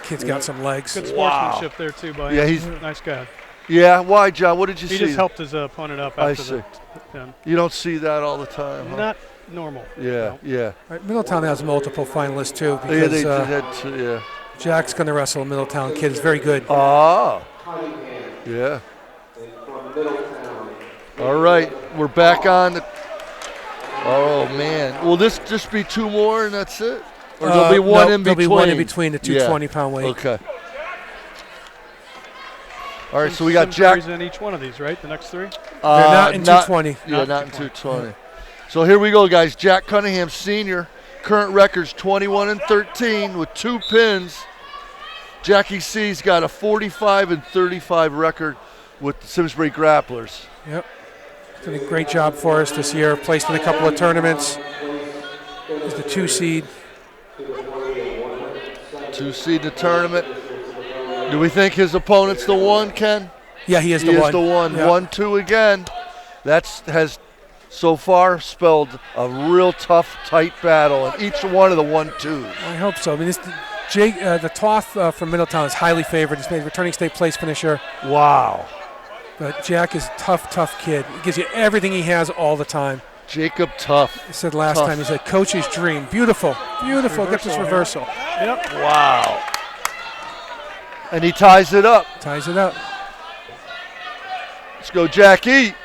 Kid's got some legs. Good Wow. sportsmanship there, too, by Yeah, him. he's Nice guy. yeah. Why, John? What did you He see? just helped his opponent up I after see. the pin. You don't see that all the time, huh? Not normal. Yeah, No. yeah. All right, Middletown has multiple finalists too Yeah, because they had yeah. Jack's going to wrestle a Middletown kid. Is very good. Ah. Yeah. All right, we're back on. Oh man, will this just be 2 more and that's it, or there'll be one in between? There'll be one in between the two Yeah. 20-pound weight. Okay. All right, so we got Jack. Simsbury's in each one of these, right? The next 3? They're not in 220. Yeah, Not not in 220. 220. So here we go, guys. Jack Cunningham Sr. Current record's 21-13 with 2 pins. Jackie C's got a 45-35 record with the Simsbury Grapplers. Yep. Did a great job for us this year. Placed in a couple of tournaments. He's the 2 seed. 2 seed in the tournament. Do we think his opponent's the 1, Ken? Yeah, he is He the is one. the 1. Yeah. 1-2 again. That's has so far spelled a real tough, tight battle in each one of the 1-2s. I hope so. I mean, the Toth from Middletown is highly favored. He's made returning state place finisher. Wow. But Jack is a tough kid. He gives you everything he has all the time. Jacob Tough. He said last time, he said, coach's dream. Beautiful. Get this reversal. Yep. Wow. And he ties it up. Ties it up. Let's go, Jackie.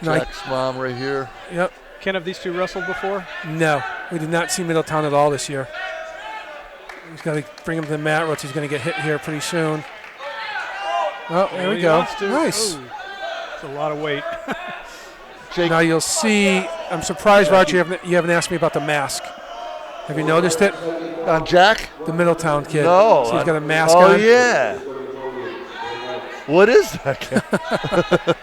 No, Jack's mom right here. Yep. Ken, have these two wrestled before? No, we did not see Middletown at all this year. He's got to bring him to the mat, or else he's going to get hit here pretty soon. Oh, there we go. Nice. Ooh. It's a lot of weight. Now you'll see, I'm surprised, Roger, you haven't asked me about the mask. Have you noticed it? On Jack? The Middletown kid. No. So he's got a mask on. on. Oh, yeah. What is that?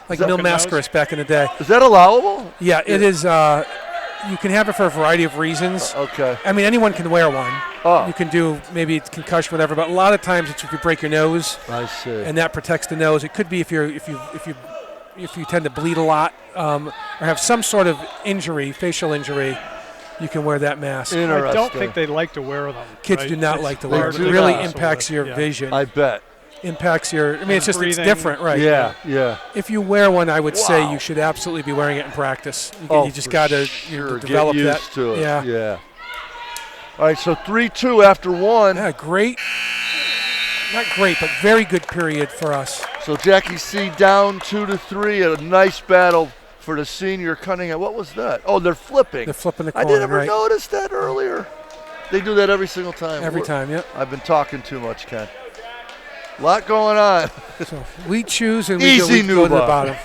Like Mil Mascaris back in the day. Is that allowable? Yeah, it is. You can have it for a variety of reasons. Okay. I mean, anyone can wear one. Oh. You can do maybe it's concussion, whatever. But a lot of times it's if you break your nose. I see. And that protects the nose. It could be if you tend to bleed a lot or have some sort of injury, facial injury. You can wear that mask. I don't think they like to wear them. Kids right? do not like to wear It them. It really impacts your vision. I bet. Impacts your. I mean, it's breathing. different, right? Yeah. If you wear one, I would say you should absolutely be wearing it in practice. You just got to develop get that. used to it. Yeah. All right, so 3-2 after one. Yeah, great. Not great, but very good period for us. So Jackie C down 2-3. A nice battle for the senior Cunningham. What was that? Oh, they're flipping. They're flipping the I coin, didn't ever notice that earlier. They do that every single time. Every time, yep. I've been talking too much, Ken. A lot going on. So we choose and we Easy, go to the Newbar. bottom.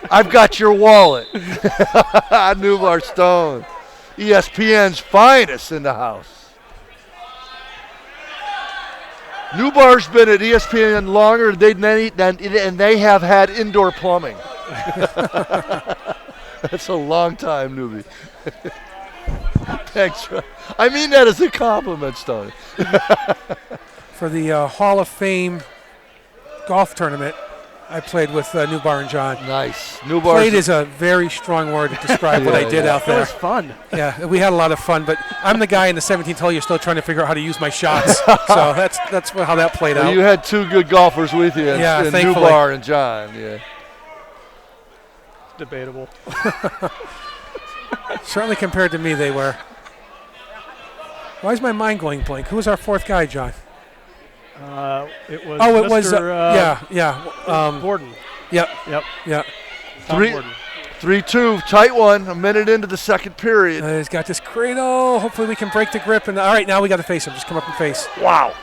I've got your wallet. Newbar Stone. ESPN's finest in the house. Newbar's been at ESPN longer and they have had indoor plumbing. That's a long time, newbie. Thanks. I mean that as a compliment, Stoney. For the Hall of Fame golf tournament, I played with Newbar and John. Nice. Played is a very strong word to describe what I did out there. It was fun. Yeah, we had a lot of fun, but I'm the guy in the 17th hole you're still trying to figure out how to use my shots. So that's how that played out. You had two good golfers with you, in thankfully. Newbar and John. Yeah. Debatable. Certainly compared to me, they were. Why is my mind going blank? Who was our fourth guy, John? It was Borden. Yep. Tom Borden. 3-2, tight one, a minute into the second period. He's got this cradle. Hopefully we can break the grip. And all right, now we got to face him. Just come up and face. Wow.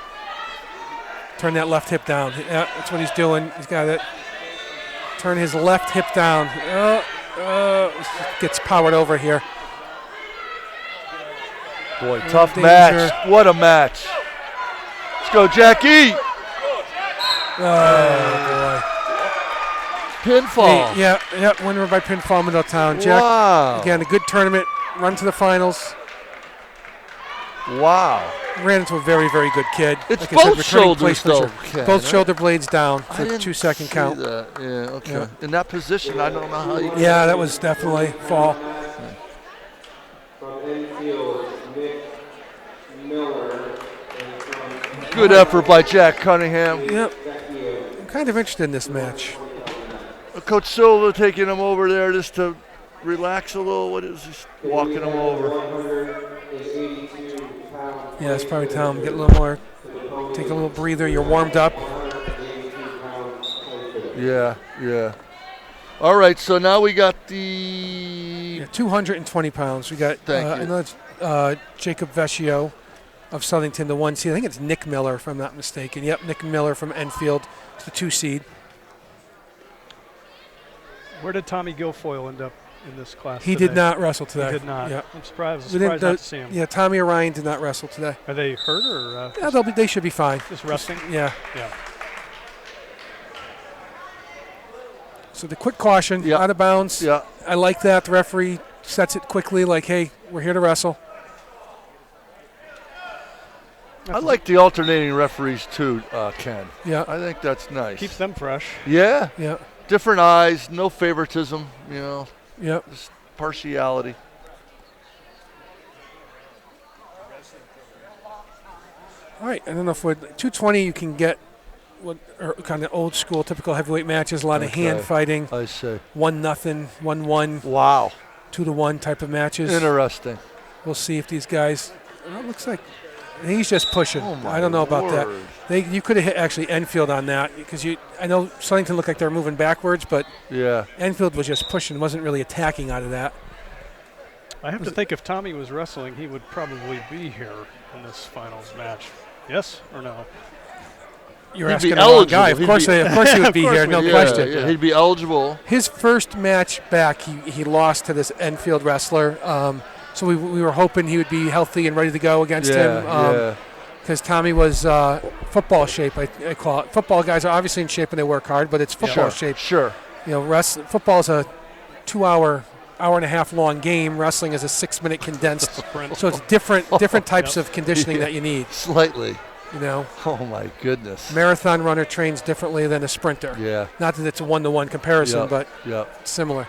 Turn that left hip down. Yeah, that's what he's doing. He's got it. Turn his left hip down. Gets powered over here. Boy, tough match. What a match. Let's go, Jackie. Oh, boy. Pinfall. Yeah, winner by pinfall, Middletown. Jack, wow. Again, a good tournament. Run to the finals. Wow. Ran into a very, very good kid. It's like I said, both shoulders, though. Both shoulder blades down for the 2-second count. That. Yeah, okay. Yeah. In that position, I don't know how you. Yeah, that was definitely fall. Good effort by Jack Cunningham. Yep. I'm kind of interested in this match. Coach Silva taking him over there just to relax a little. What is he walking him over? Yeah, it's probably time. Get a little more. Take a little breather. You're warmed up. Yeah. All right, so now we got the 220 pounds. We got another Jacob Vecchio of Southington, the 1 seed. I think it's Nick Miller, if I'm not mistaken. Yep, Nick Miller from Enfield, the 2 seed. Where did Tommy Guilfoyle end up in this class He today? did not wrestle today. He did not. Yep. I'm surprised not to see him. Yeah, Tommy Orion did not wrestle today. Are they hurt or? Yeah, they should be fine. Just resting? Yeah. Yeah. So the quick caution, out of bounds. Yeah. I like that. The referee sets it quickly, like, hey, we're here to wrestle. I like the alternating referees too, Ken. Yeah. I think that's nice. Keeps them fresh. Yeah. Yeah. different eyes, no favoritism, you know, Yep. just partiality. All right. I don't know if with 220 you can get what are kind of old school, typical heavyweight matches, a lot of hand fighting, I see. 1-0, 1-1, Wow. 2-1 type of matches. Interesting. We'll see if these guys. Well, it looks like he's just pushing. Oh my I don't know about word. that. You could have hit actually Enfield on that because I know Southington looked like they were moving backwards, but Yeah. Enfield was just pushing, wasn't really attacking out of that. I have to think if Tommy was wrestling, he would probably be here in this finals match. Yes or no? You're He'd asking be the wrong eligible. guy. Of He'd course, be- of course he would be Of course here, no we- question. Yeah, he'd be eligible. His first match back, he lost to this Enfield wrestler. So we were hoping he would be healthy and ready to go against him. Yeah. Because Tommy was football shape, I call it. Football guys are obviously in shape and they work hard, but it's football shape. Sure. You know, football is a 2-hour, hour-and-a-half long game. Wrestling is a 6-minute condensed. So it's different types of conditioning that you need. Slightly. You know, Oh my goodness. marathon runner trains differently than a sprinter. Yeah. Not that it's a 1-to-1 comparison, Yep. but Yep. similar.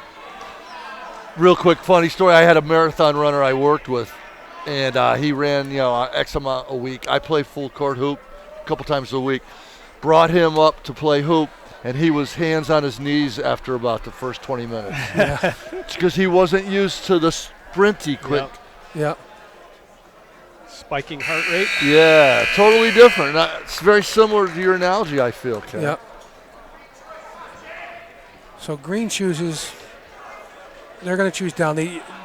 Real quick, funny story. I had a marathon runner I worked with, and he ran, X amount a week. I play full court hoop a couple times a week. Brought him up to play hoop, and he was hands on his knees after about the first 20 minutes. Yeah. Because he wasn't used to the sprinty quick. Yeah. Spiking heart rate. Yeah, totally different. It's very similar to your analogy, I feel, Ken. Yeah. So green chooses. They're going to choose down.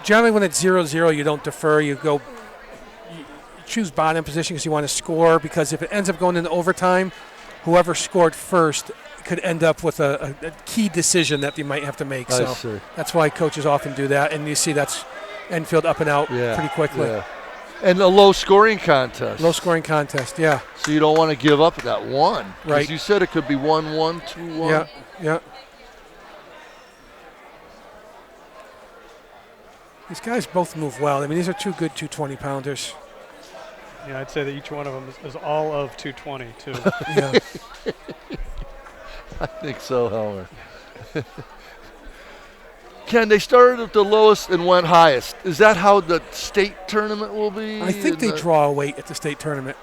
Generally, when it's 0-0, you don't defer. You choose bottom position because you want to score. Because if it ends up going into overtime, whoever scored first could end up with a key decision that they might have to make. I So see. that's why coaches often do that. And you see that's Enfield up and out pretty quickly. Yeah. And a low-scoring contest. Low-scoring contest, yeah. So you don't want to give up that one. 'Cause Right. you said it could be 1-1, 2-1. Yeah, yeah. These guys both move well. I mean, these are two good 220-pounders. Yeah, I'd say that each one of them is all of 220 too. Yeah. I think so, Helmer. Ken, they started at the lowest and went highest. Is that how the state tournament will be? I think they draw a weight at the state tournament.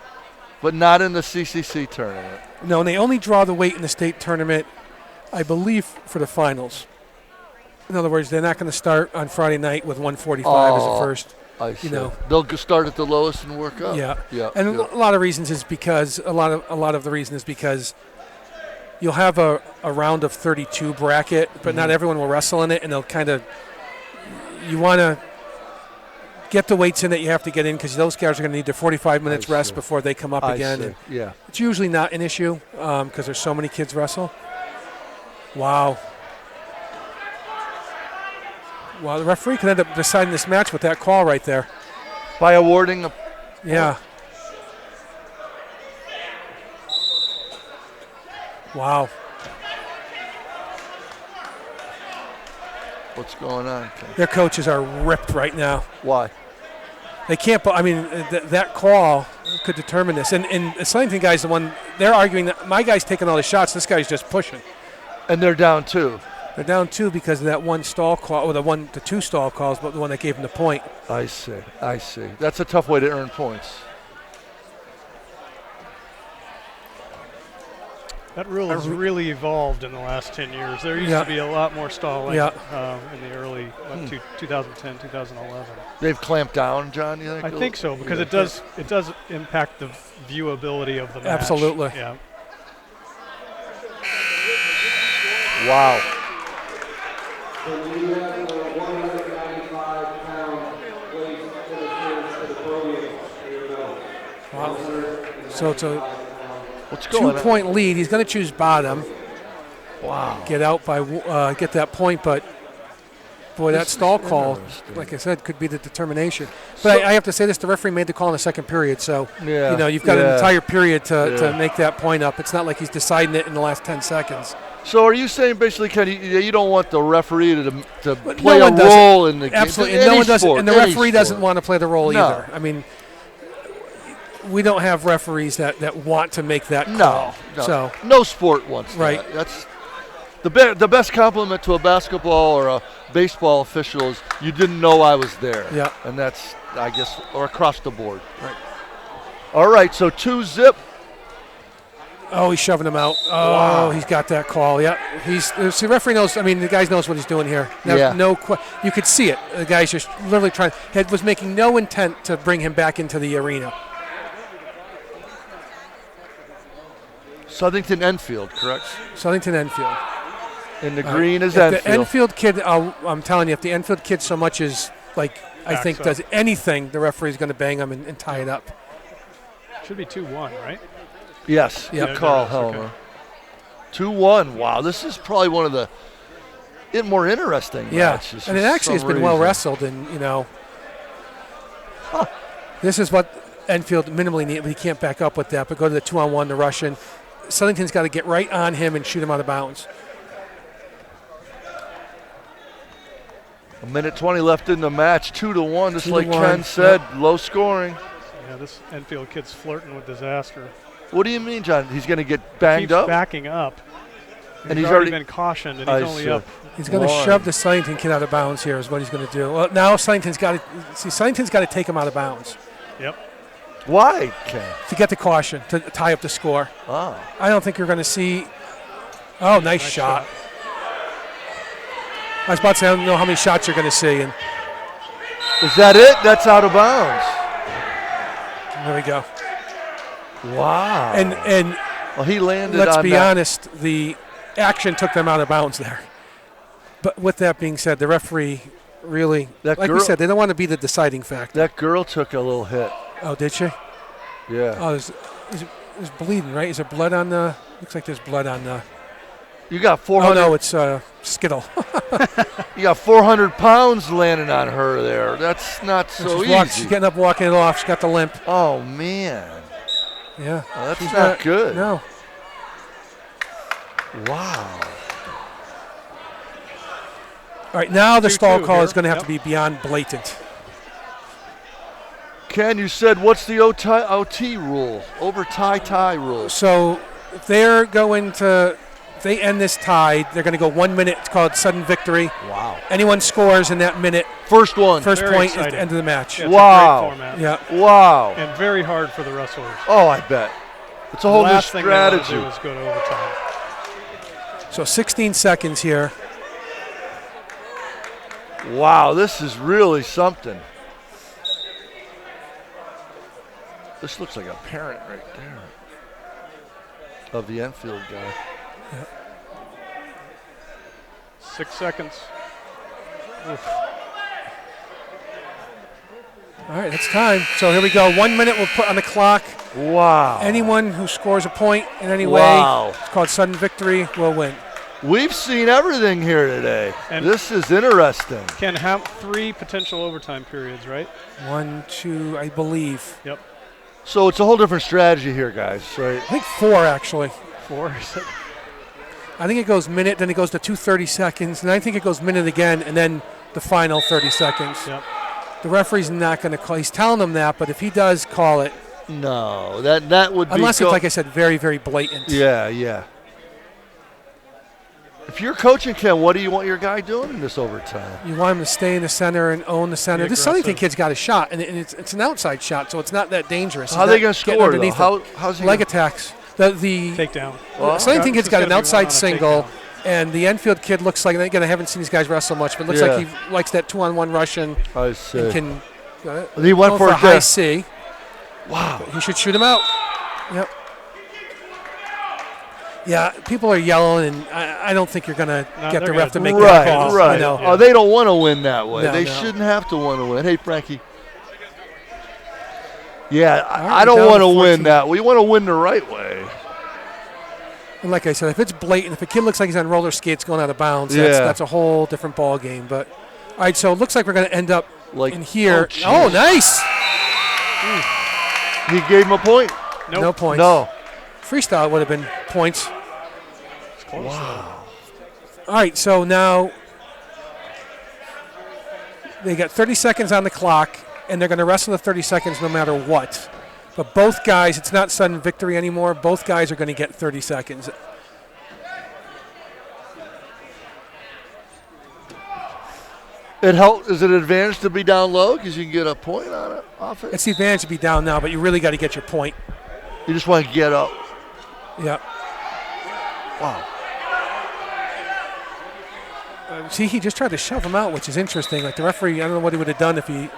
But not in the CCC tournament. No, and they only draw the weight in the state tournament, I believe, for the finals. In other words, they're not going to start on Friday night with 145 as a first. I see. know. They'll start at the lowest and work up. Yeah. Yeah. And yeah. a lot of reasons is because a lot of the reason is because you'll have a round of 32 bracket, but not everyone will wrestle in it, and they'll you want to get the weights in that you have to get in because those guys are going to need their 45 minutes I rest see. before they come up I again. see. And Yeah. it's usually not an issue because there's so many kids wrestle. Wow. Wow, the referee could end up deciding this match with that call right there. By awarding a Yeah. Wow. what's going on, Ken? Their coaches are ripped right now. Why? They can't. I mean, that call could determine this. And the Southington guy's the one. They're arguing that my guy's taking all the shots. This guy's just pushing. And they're down 2. They're down 2 because of that one stall call, or the 2 stall calls, but the one that gave them the point. I see. I see. That's a tough way to earn points. That rule has really evolved in the last 10 years. There used Yeah. to be a lot more stalling Yeah. in the early 2010, 2011. They've clamped down, John, you think? I think so because it does impact the viewability of the match. Absolutely. Yeah. Wow. Wow. So it's a What's going on? 2-point lead. He's going to choose bottom. Wow. Get out by get that point, but boy, that This stall is call, interesting. like I said, could be the determination. But I have to say this: the referee made the call in the second period, so Yeah, you've got an yeah. entire period to Yeah. make that point up. It's not like he's deciding it in the last 10 seconds. So are you saying basically, Ken, you don't want the referee to But play no a one does role in the game? Absolutely, and Any no one doesn't, sport, and the any referee doesn't sport. want to play the role No. either. I mean, we don't have referees that want to make that No, call. no, So no sport wants Right. that. That's The best compliment to a basketball or a baseball official is you didn't know I was there. Yeah. And that's, I guess, or across the board. Right. All right, so 2-zip. Oh, he's shoving him out. Oh, Wow. He's got that call. Yeah, the referee knows. I mean, the guy knows what he's doing here. Yeah. You could see it. The guy's just literally was making no intent to bring him back into the arena. Southington Enfield, correct? Southington Enfield. And the green is If Enfield. the Enfield kid, I'm telling you, if the Enfield kid so much as I think up. does anything, the referee's going to bang him and tie it up. Should be 2-1, right? Yes, Yeah. good call, there it is, Helmer. 2-1. Wow, this is probably one of the more interesting matches. And it for actually has some been well reason. wrestled, and this is what Enfield minimally needs, but he can't back up with that. But go to the 2-on-1, the Russian. Southington's got to get right on him and shoot him out of bounds. 1:20 left in the match, 2-1. Just like 2-1, Ken said, low scoring. Yeah, this Enfield kid's flirting with disaster. What do you mean, John? He's going to get banged Keeps up? backing up. And he's he's already already- been cautioned, and I he's only see. up. He's going to One. shove the Southington kid out of bounds here is what he's going to do. Well, now Southington's got to take him out of bounds Yep. Why, Ken? to get the caution, to tie up the score. Oh. I don't think you're going to see. Oh, nice shot. I was about to say, I don't know how many shots you're going to see. And Is that it? That's out of bounds. there we go. Wow. And well, he landed let's on be that. honest, the action took them out of bounds there. But with that being said, the referee really, That like we girl- said, they don't want to be the deciding factor. That girl took a little hit. Oh, did she? Yeah. Oh, there's bleeding, right? Is there blood on the? Looks like there's blood on the. You got Oh 400. no, it's Skittle. You got 400 pounds landing on her there. That's not so She's easy. getting up, walking it off. She's got the limp. Oh man. Yeah. Well, that's She's not good. No. Wow. All right, now the 2-2 stall call here. is going to have Yep. to be beyond blatant. Ken, you said what's the OT rule? Over tie rule. So if they're going to, if they end this tied, they're going to go 1 minute. It's called sudden victory. Wow. Anyone scores in that minute, First one. first Very point is exciting. the end of the match. Yeah, it's Wow. a great format. Yeah. Wow. And very hard for the wrestlers. Oh, I bet. It's a whole the new last thing they want to strategy. do is go to overtime. So 16 seconds here. Wow, this is really something. This looks like a parent right there of the Enfield guy. 6 seconds. Oof. All right, it's time. So here we go. 1 minute we'll put on the clock. Wow. Anyone who scores a point in any way, Wow. it's called sudden victory, will win. We've seen everything here today. And- This is interesting. Can have 3 potential overtime periods, right? 1, 2, I believe. Yep. So it's a whole different strategy here, guys, right? I think 4 actually. 4. I think it goes minute, then it goes to 2:30 seconds, and I think it goes minute again, and then the final 30 seconds. Yep. The referee's not going to call. He's telling them that, but if he does call it, No, that would be unless it's like I said, very, very blatant. Yeah. If you're coaching, Ken, what do you want your guy doing in this overtime? You want him to stay in the center and own the center. Be This Southington aggressive. kid's got a shot, and it's an outside shot, so it's not that dangerous. How are He's they not going to getting score, though? underneath him. How's he Leg gonna- attacks. The Takedown. Well, Southington This kid's is got gonna an be one outside on a single, takedown. and the Enfield kid looks like, again, I haven't seen these guys wrestle much, but looks Yeah. like he likes that 2-on-1 Russian I and see. can He went go for a it high there. C. Wow. He should shoot him out. Yep. Yeah, people are yelling, and I don't think you're going to No, get the they're ref to gonna- make that Right, call. right. You know. Oh, they don't want to win that way. No, they no. shouldn't have to want to win. Hey, Frankie. Yeah, right, I don't down want to to 14. win that. We want to win the right way. And like I said, if it's blatant, if a kid looks like he's on roller skates going out of bounds, Yeah. that's a whole different ball game. But all right, so it looks like we're going to end up Like in here. jeez. Oh, nice. He gave him a point. Nope. No points. No. Freestyle would have been points. It's close. Wow. All right, so now they got 30 seconds on the clock, and they're going to wrestle the 30 seconds no matter what. But both guys, it's not sudden victory anymore. Both guys are going to get 30 seconds. Is it an advantage to be down low because you can get a point on it off it? It's the advantage to be down now, but you really got to get your point. You just want to get up. Yeah. Wow. See, he just tried to shove him out, which is interesting. Like the referee, I don't know what he would have done if he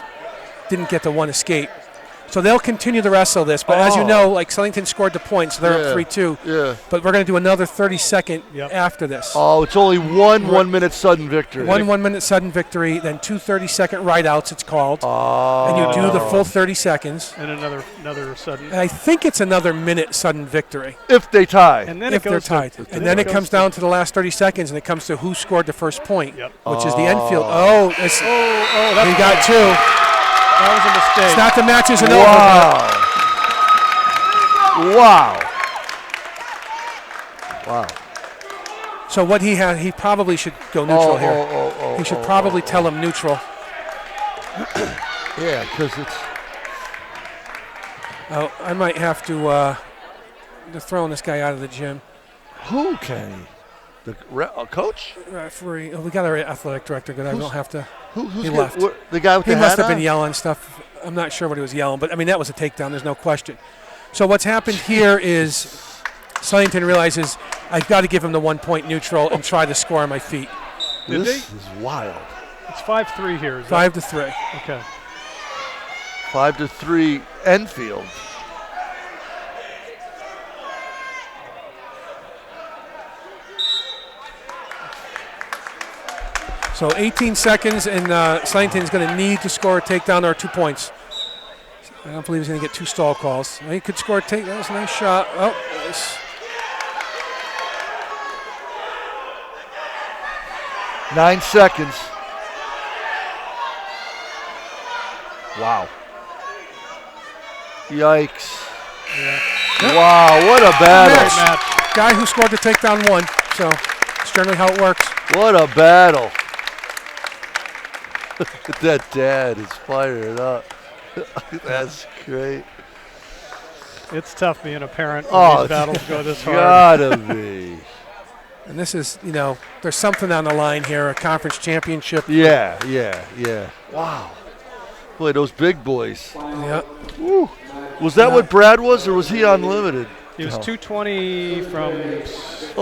didn't get the one escape. So they'll continue to wrestle this, but as you know, like Southington scored the points, so they're up 3-2. Yeah. But we're going to do another 30-second after this. Oh, it's only one 1 minute sudden victory. One 1 minute sudden victory, then 2 30-second ride-outs, it's called. Oh. And you do the full 30 seconds. And another sudden. And I think it's another minute sudden victory. If they tie. And then if they're tied. And then it comes down to the last 30 seconds, and it comes to who scored the first point, which is the Enfield. He got 2. That was a mistake. It's not the match isn't over. Wow. So what he probably should go neutral here. He should probably tell him neutral. Yeah, because it's. Oh, I might have to. They're throwing this guy out of the gym. Who, Kenny? The coach? Referee. Oh, we got our athletic director. Good. I don't have to. Who's he left. The guy with he the must hat have been on? yelling stuff. I'm not sure what he was yelling, but I mean that was a takedown. There's no question. So what's happened here is Southington realizes I've got to give him the 1 point neutral and try to score on my feet. This is wild. It's 5-3 here. 5-3. Okay. 5-3 Enfield. So 18 seconds, and Southington's going to need to score a takedown or 2 points. I don't believe he's going to get 2 stall calls. He could score a takedown. That was a nice shot. Oh, nice. 9 seconds. Wow. Yikes. Yeah. Wow, what a battle. Match. Guy who scored the takedown won. So it's generally how it works. What a battle. That dad is fired up. That's great. It's tough being a parent when these battles go this hard. Gotta be. And this is, there's something on the line here, a conference championship. Yeah. Wow. Boy, those big boys. Yeah. Woo. Was that what Brad was, or was he unlimited? He was 220 from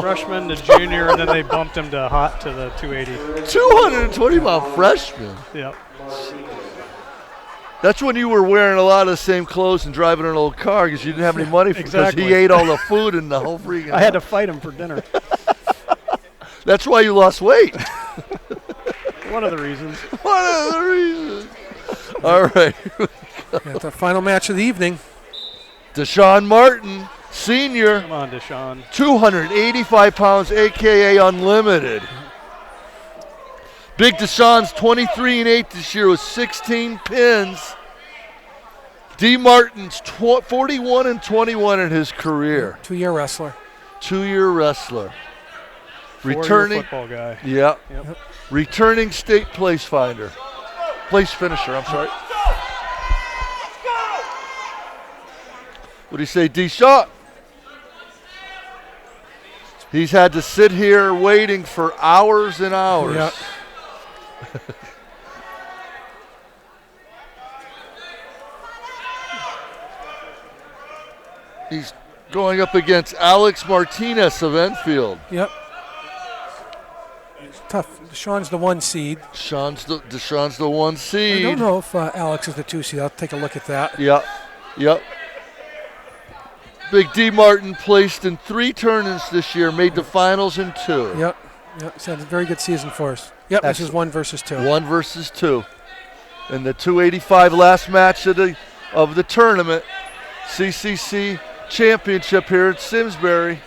freshman to junior, and then they bumped him to the 280. 220-pound freshman. Yep. That's when you were wearing a lot of the same clothes and driving an old car because you didn't have any money because he ate all the food and the whole freaking. I had to fight him for dinner. That's why you lost weight. One of the reasons. All right. At the final match of the evening. Deshaun Martin, senior. Come on, Deshaun. 285 pounds, a.k.a. unlimited. Big Deshaun's 23-8 this year with 16 pins. D. Martin's 41-21 in his career. 2-year wrestler. 2-year wrestler. Returning football guy. Yeah. Yep. Returning state place finisher. I'm sorry. What do you say, D-Shot? He's had to sit here waiting for hours and hours. Yeah. He's going up against Alex Martinez of Enfield. Yep. It's tough. Deshaun's the 1 seed. Deshaun's the 1 seed. I don't know if Alex is the 2 seed. I'll take a look at that. Yep. Big D. Martin placed in 3 tournaments this year, made the finals in 2. Yep. It's had a very good season for us. Yep, this is 1 versus 2. 1 versus 2. In the 285 last match of the tournament, CCC championship here at Simsbury.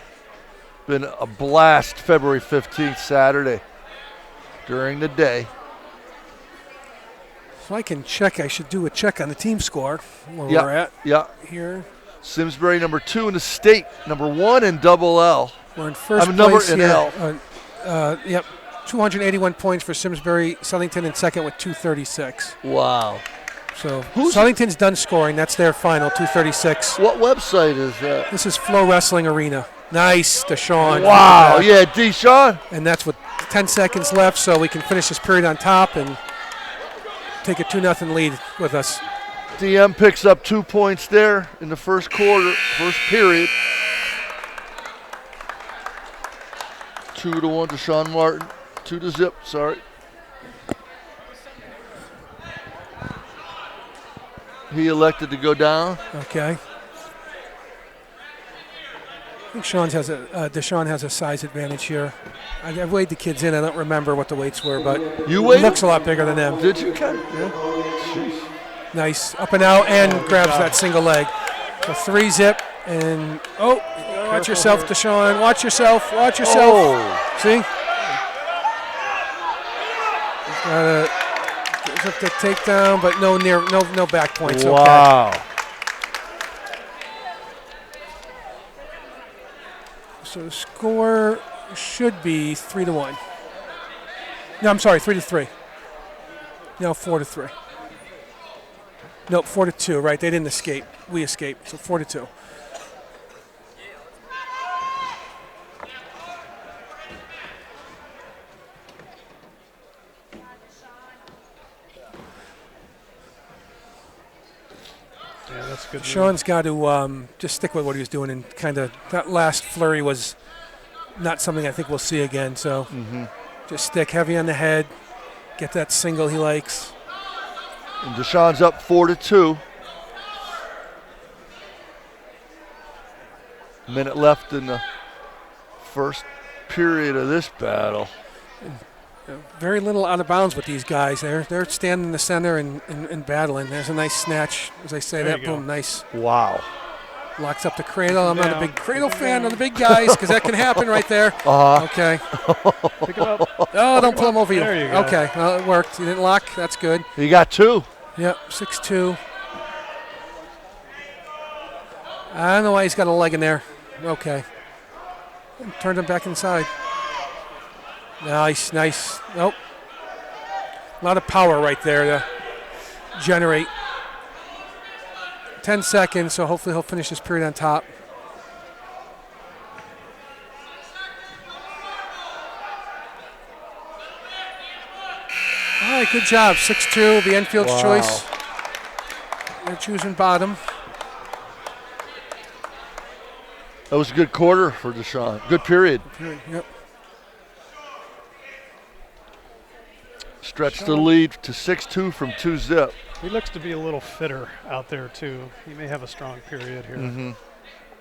Been a blast February 15th, Saturday, during the day. So I can check. I should do a check on the team score where we're at. Yeah. Here. Simsbury number 2 in the state, number 1 in double L. We're in first place. Number in L. Yep. 281 points for Simsbury. Southington in second with 236. Wow. So Southington's done scoring. That's their final, 236. What website is that? This is Flow Wrestling Arena. Nice, Deshaun. Wow, yeah, Deshaun. And that's with 10 seconds left, so we can finish this period on top and take a 2-0 lead with us. DM picks up 2 points there in the first quarter, first period. 2-1 to Sean Martin. 2-0, sorry. He elected to go down. Okay. I think Deshaun has a size advantage here. I weighed the kids in. I don't remember what the weights were, but You he weighed looks a lot bigger than them. Did you, Ken? Yeah. Jeez. Nice. Up and out and grabs that single leg. So 3-zip and watch yourself, Deshaun. Watch yourself. Watch yourself. Oh. See? Gives up the takedown, but no back points. Wow. Okay. So the score should be 3-1. No, I'm sorry, 3-3. No, 4-3. No, 4-2. Right? They didn't escape. We escaped. So 4-2. Yeah, that's good. Sean's got to just stick with what he was doing, and kind of that last flurry was not something I think we'll see again. So just stick heavy on the head, get that single he likes. And Deshaun's up 4-2. Minute left in the first period of this battle. Very little out of bounds with these guys. They're standing in the center and battling. There's a nice snatch, as I say. There That you go. boom, nice. Wow. Locks up the cradle. I'm not a big cradle fan of the big guys because that can happen right there. Okay. Pick him up. Oh, don't pull him over you. There you go. Okay, well, it worked. You didn't lock. That's good. He got 2. Yep, 6-2. I don't know why he's got a leg in there. Okay. Turned him back inside. Nice. Nope. A lot of power right there to generate. 10 seconds, so hopefully he'll finish this period on top. All right, good job. 6-2, the Enfield's choice. They're choosing bottom. That was a good quarter for Deshaun. Good period. Yep. Stretched the lead to 6-2 from 2-zip. He looks to be a little fitter out there, too. He may have a strong period here.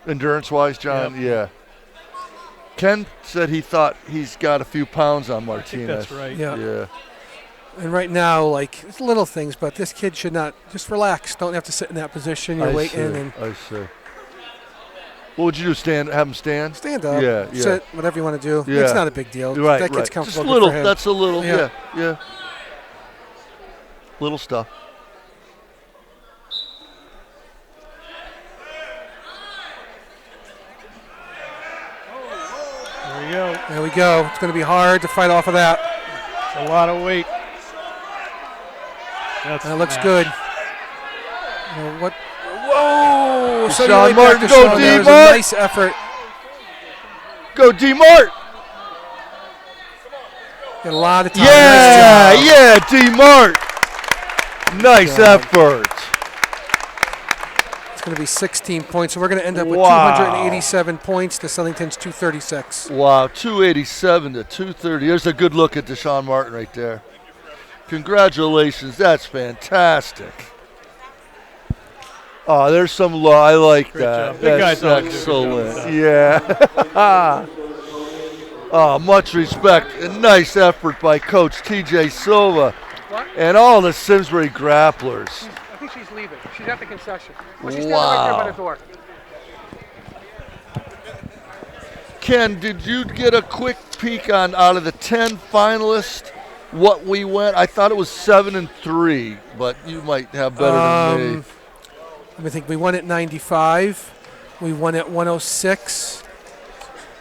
Endurance-wise, John, yeah. Ken said he thought he's got a few pounds on I think Martinez. that's right. Yeah. And right now, like, it's little things, but this kid should not just relax. Don't have to sit in that position. You're waiting and I see. What would you do? Have him stand? stand up, Yeah. sit, whatever you want to do. Yeah. It's not a big deal. Right, that right. kid's comfortable. Just good little. for him. That's a little. Yeah. Yeah. Little stuff. There we go. There we go. It's going to be hard to fight off of that. A lot of weight. That looks good. What? Whoa! So Sean you right Martin, back to go Sean. D, There was a Mart. nice effort. Go D-Mart. Got a lot of time. Yeah, Nice job. yeah, D-Mart. Nice job. effort. It's going to be 16 points, so we're going to end up with Wow. 287 points to Southington's 236. Wow, 287 to 230. There's a good look at Deshaun Martin right there. Congratulations, that's fantastic. Oh, there's some low. I like Great that. job. Big That's guys always do a good job with excellent. Yeah. Oh, much respect and nice effort by Coach TJ Silva and all the Simsbury grapplers. I think she's leaving. She's at the concession. Well, she's standing right there by the door. Ken, did you get a quick peek on out of the 10 finalists what we went? I thought it was 7-3, but you might have better than me. I think we won at 95. We won at 106.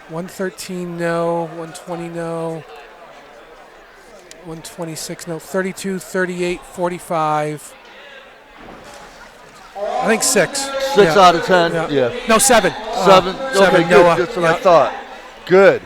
113, no. 120, no. 126, no. 32, 38, 45. I think 6. 6 out of 10? Yeah. No, 7. 7? Okay, good. Noah. That's what I thought. Good.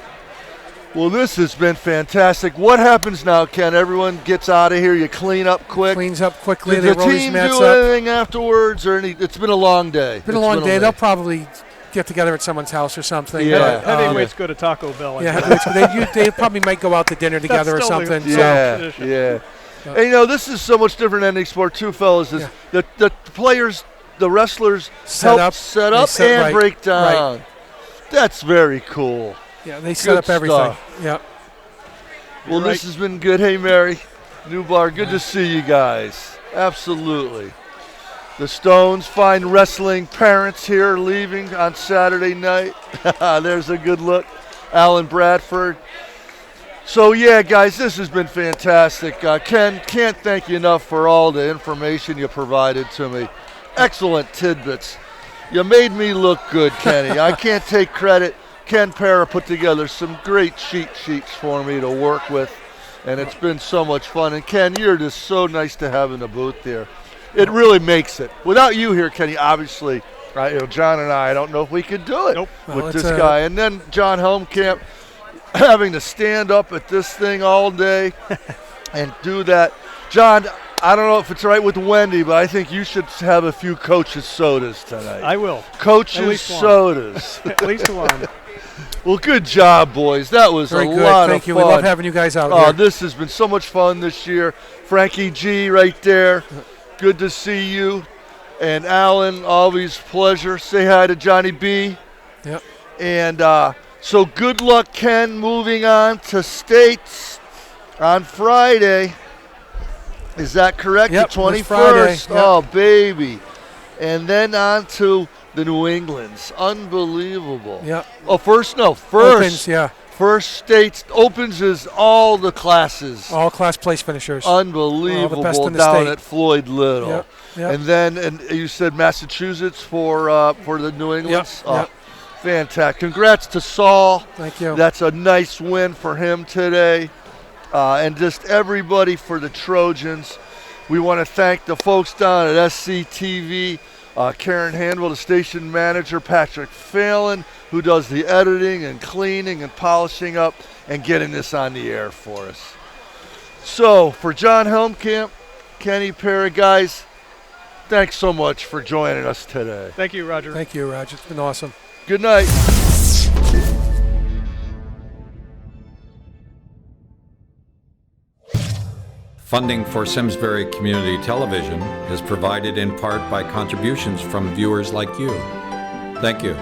Well, this has been fantastic. What happens now, Ken? Everyone gets out of here. You clean up quick. Cleans up quickly. Did They the roll these team mats do up. anything afterwards, or it's been a long day? It's been a long day. They'll probably get together at someone's house or something. Yeah. Heavyweights go to Taco Bell. Yeah, heavyweights, they probably might go out to dinner together or still something. Yeah, So- yeah. And you know, this is so much different than any sport too, fellas. Is the players, the wrestlers set up and right, break down. right. That's very cool. Yeah, they set Good up everything. stuff. Yeah. Well, this has been good. Hey, Mary, New Bar, good to see you guys. Absolutely. The Stones find wrestling parents here leaving on Saturday night. There's a good look. Alan Bradford. So, yeah, guys, this has been fantastic. Ken, can't thank you enough for all the information you provided to me. Excellent tidbits. You made me look good, Kenny. I can't take credit. Ken Para put together some great cheat sheets for me to work with, and it's been so much fun. And, Ken, you're just so nice to have in the booth here. It really makes it. Without you here, Kenny, obviously, John and I don't know if we could do it with this guy. And then John Helmkamp having to stand up at this thing all day and do that. John, I don't know if it's right with Wendy, but I think you should have a few Coach's sodas tonight. I will. Coach's sodas. At least one. Well, good job, boys. That was Very a good. lot Thank of you. fun. We love having you guys out here. This has been so much fun this year. Frankie G right there. Good to see you. And Alan, always pleasure. Say hi to Johnny B. Yep. And so good luck, Ken, moving on to States on Friday. Is that correct? Yep, The 21st? this Friday. Yep. Oh, baby. And then on to the New Englands. Unbelievable. Yep. Oh, first. Opens, yeah. First States opens is all the classes. All class place finishers. Unbelievable. All the best in the down state. at Floyd Little. Yep, yep. And then you said Massachusetts for the New Englands? Yep, yep. Fantastic. Congrats to Saul. Thank you. That's a nice win for him today. And just everybody for the Trojans. We want to thank the folks down at SCTV, Karen Hanwell, the station manager, Patrick Phelan, who does the editing and cleaning and polishing up and getting this on the air for us. So for John Helmkamp, Kenny Para, guys, thanks so much for joining us today. Thank you, Roger. Thank you, Roger. It's been awesome. Good night. Funding for Simsbury Community Television is provided in part by contributions from viewers like you. Thank you.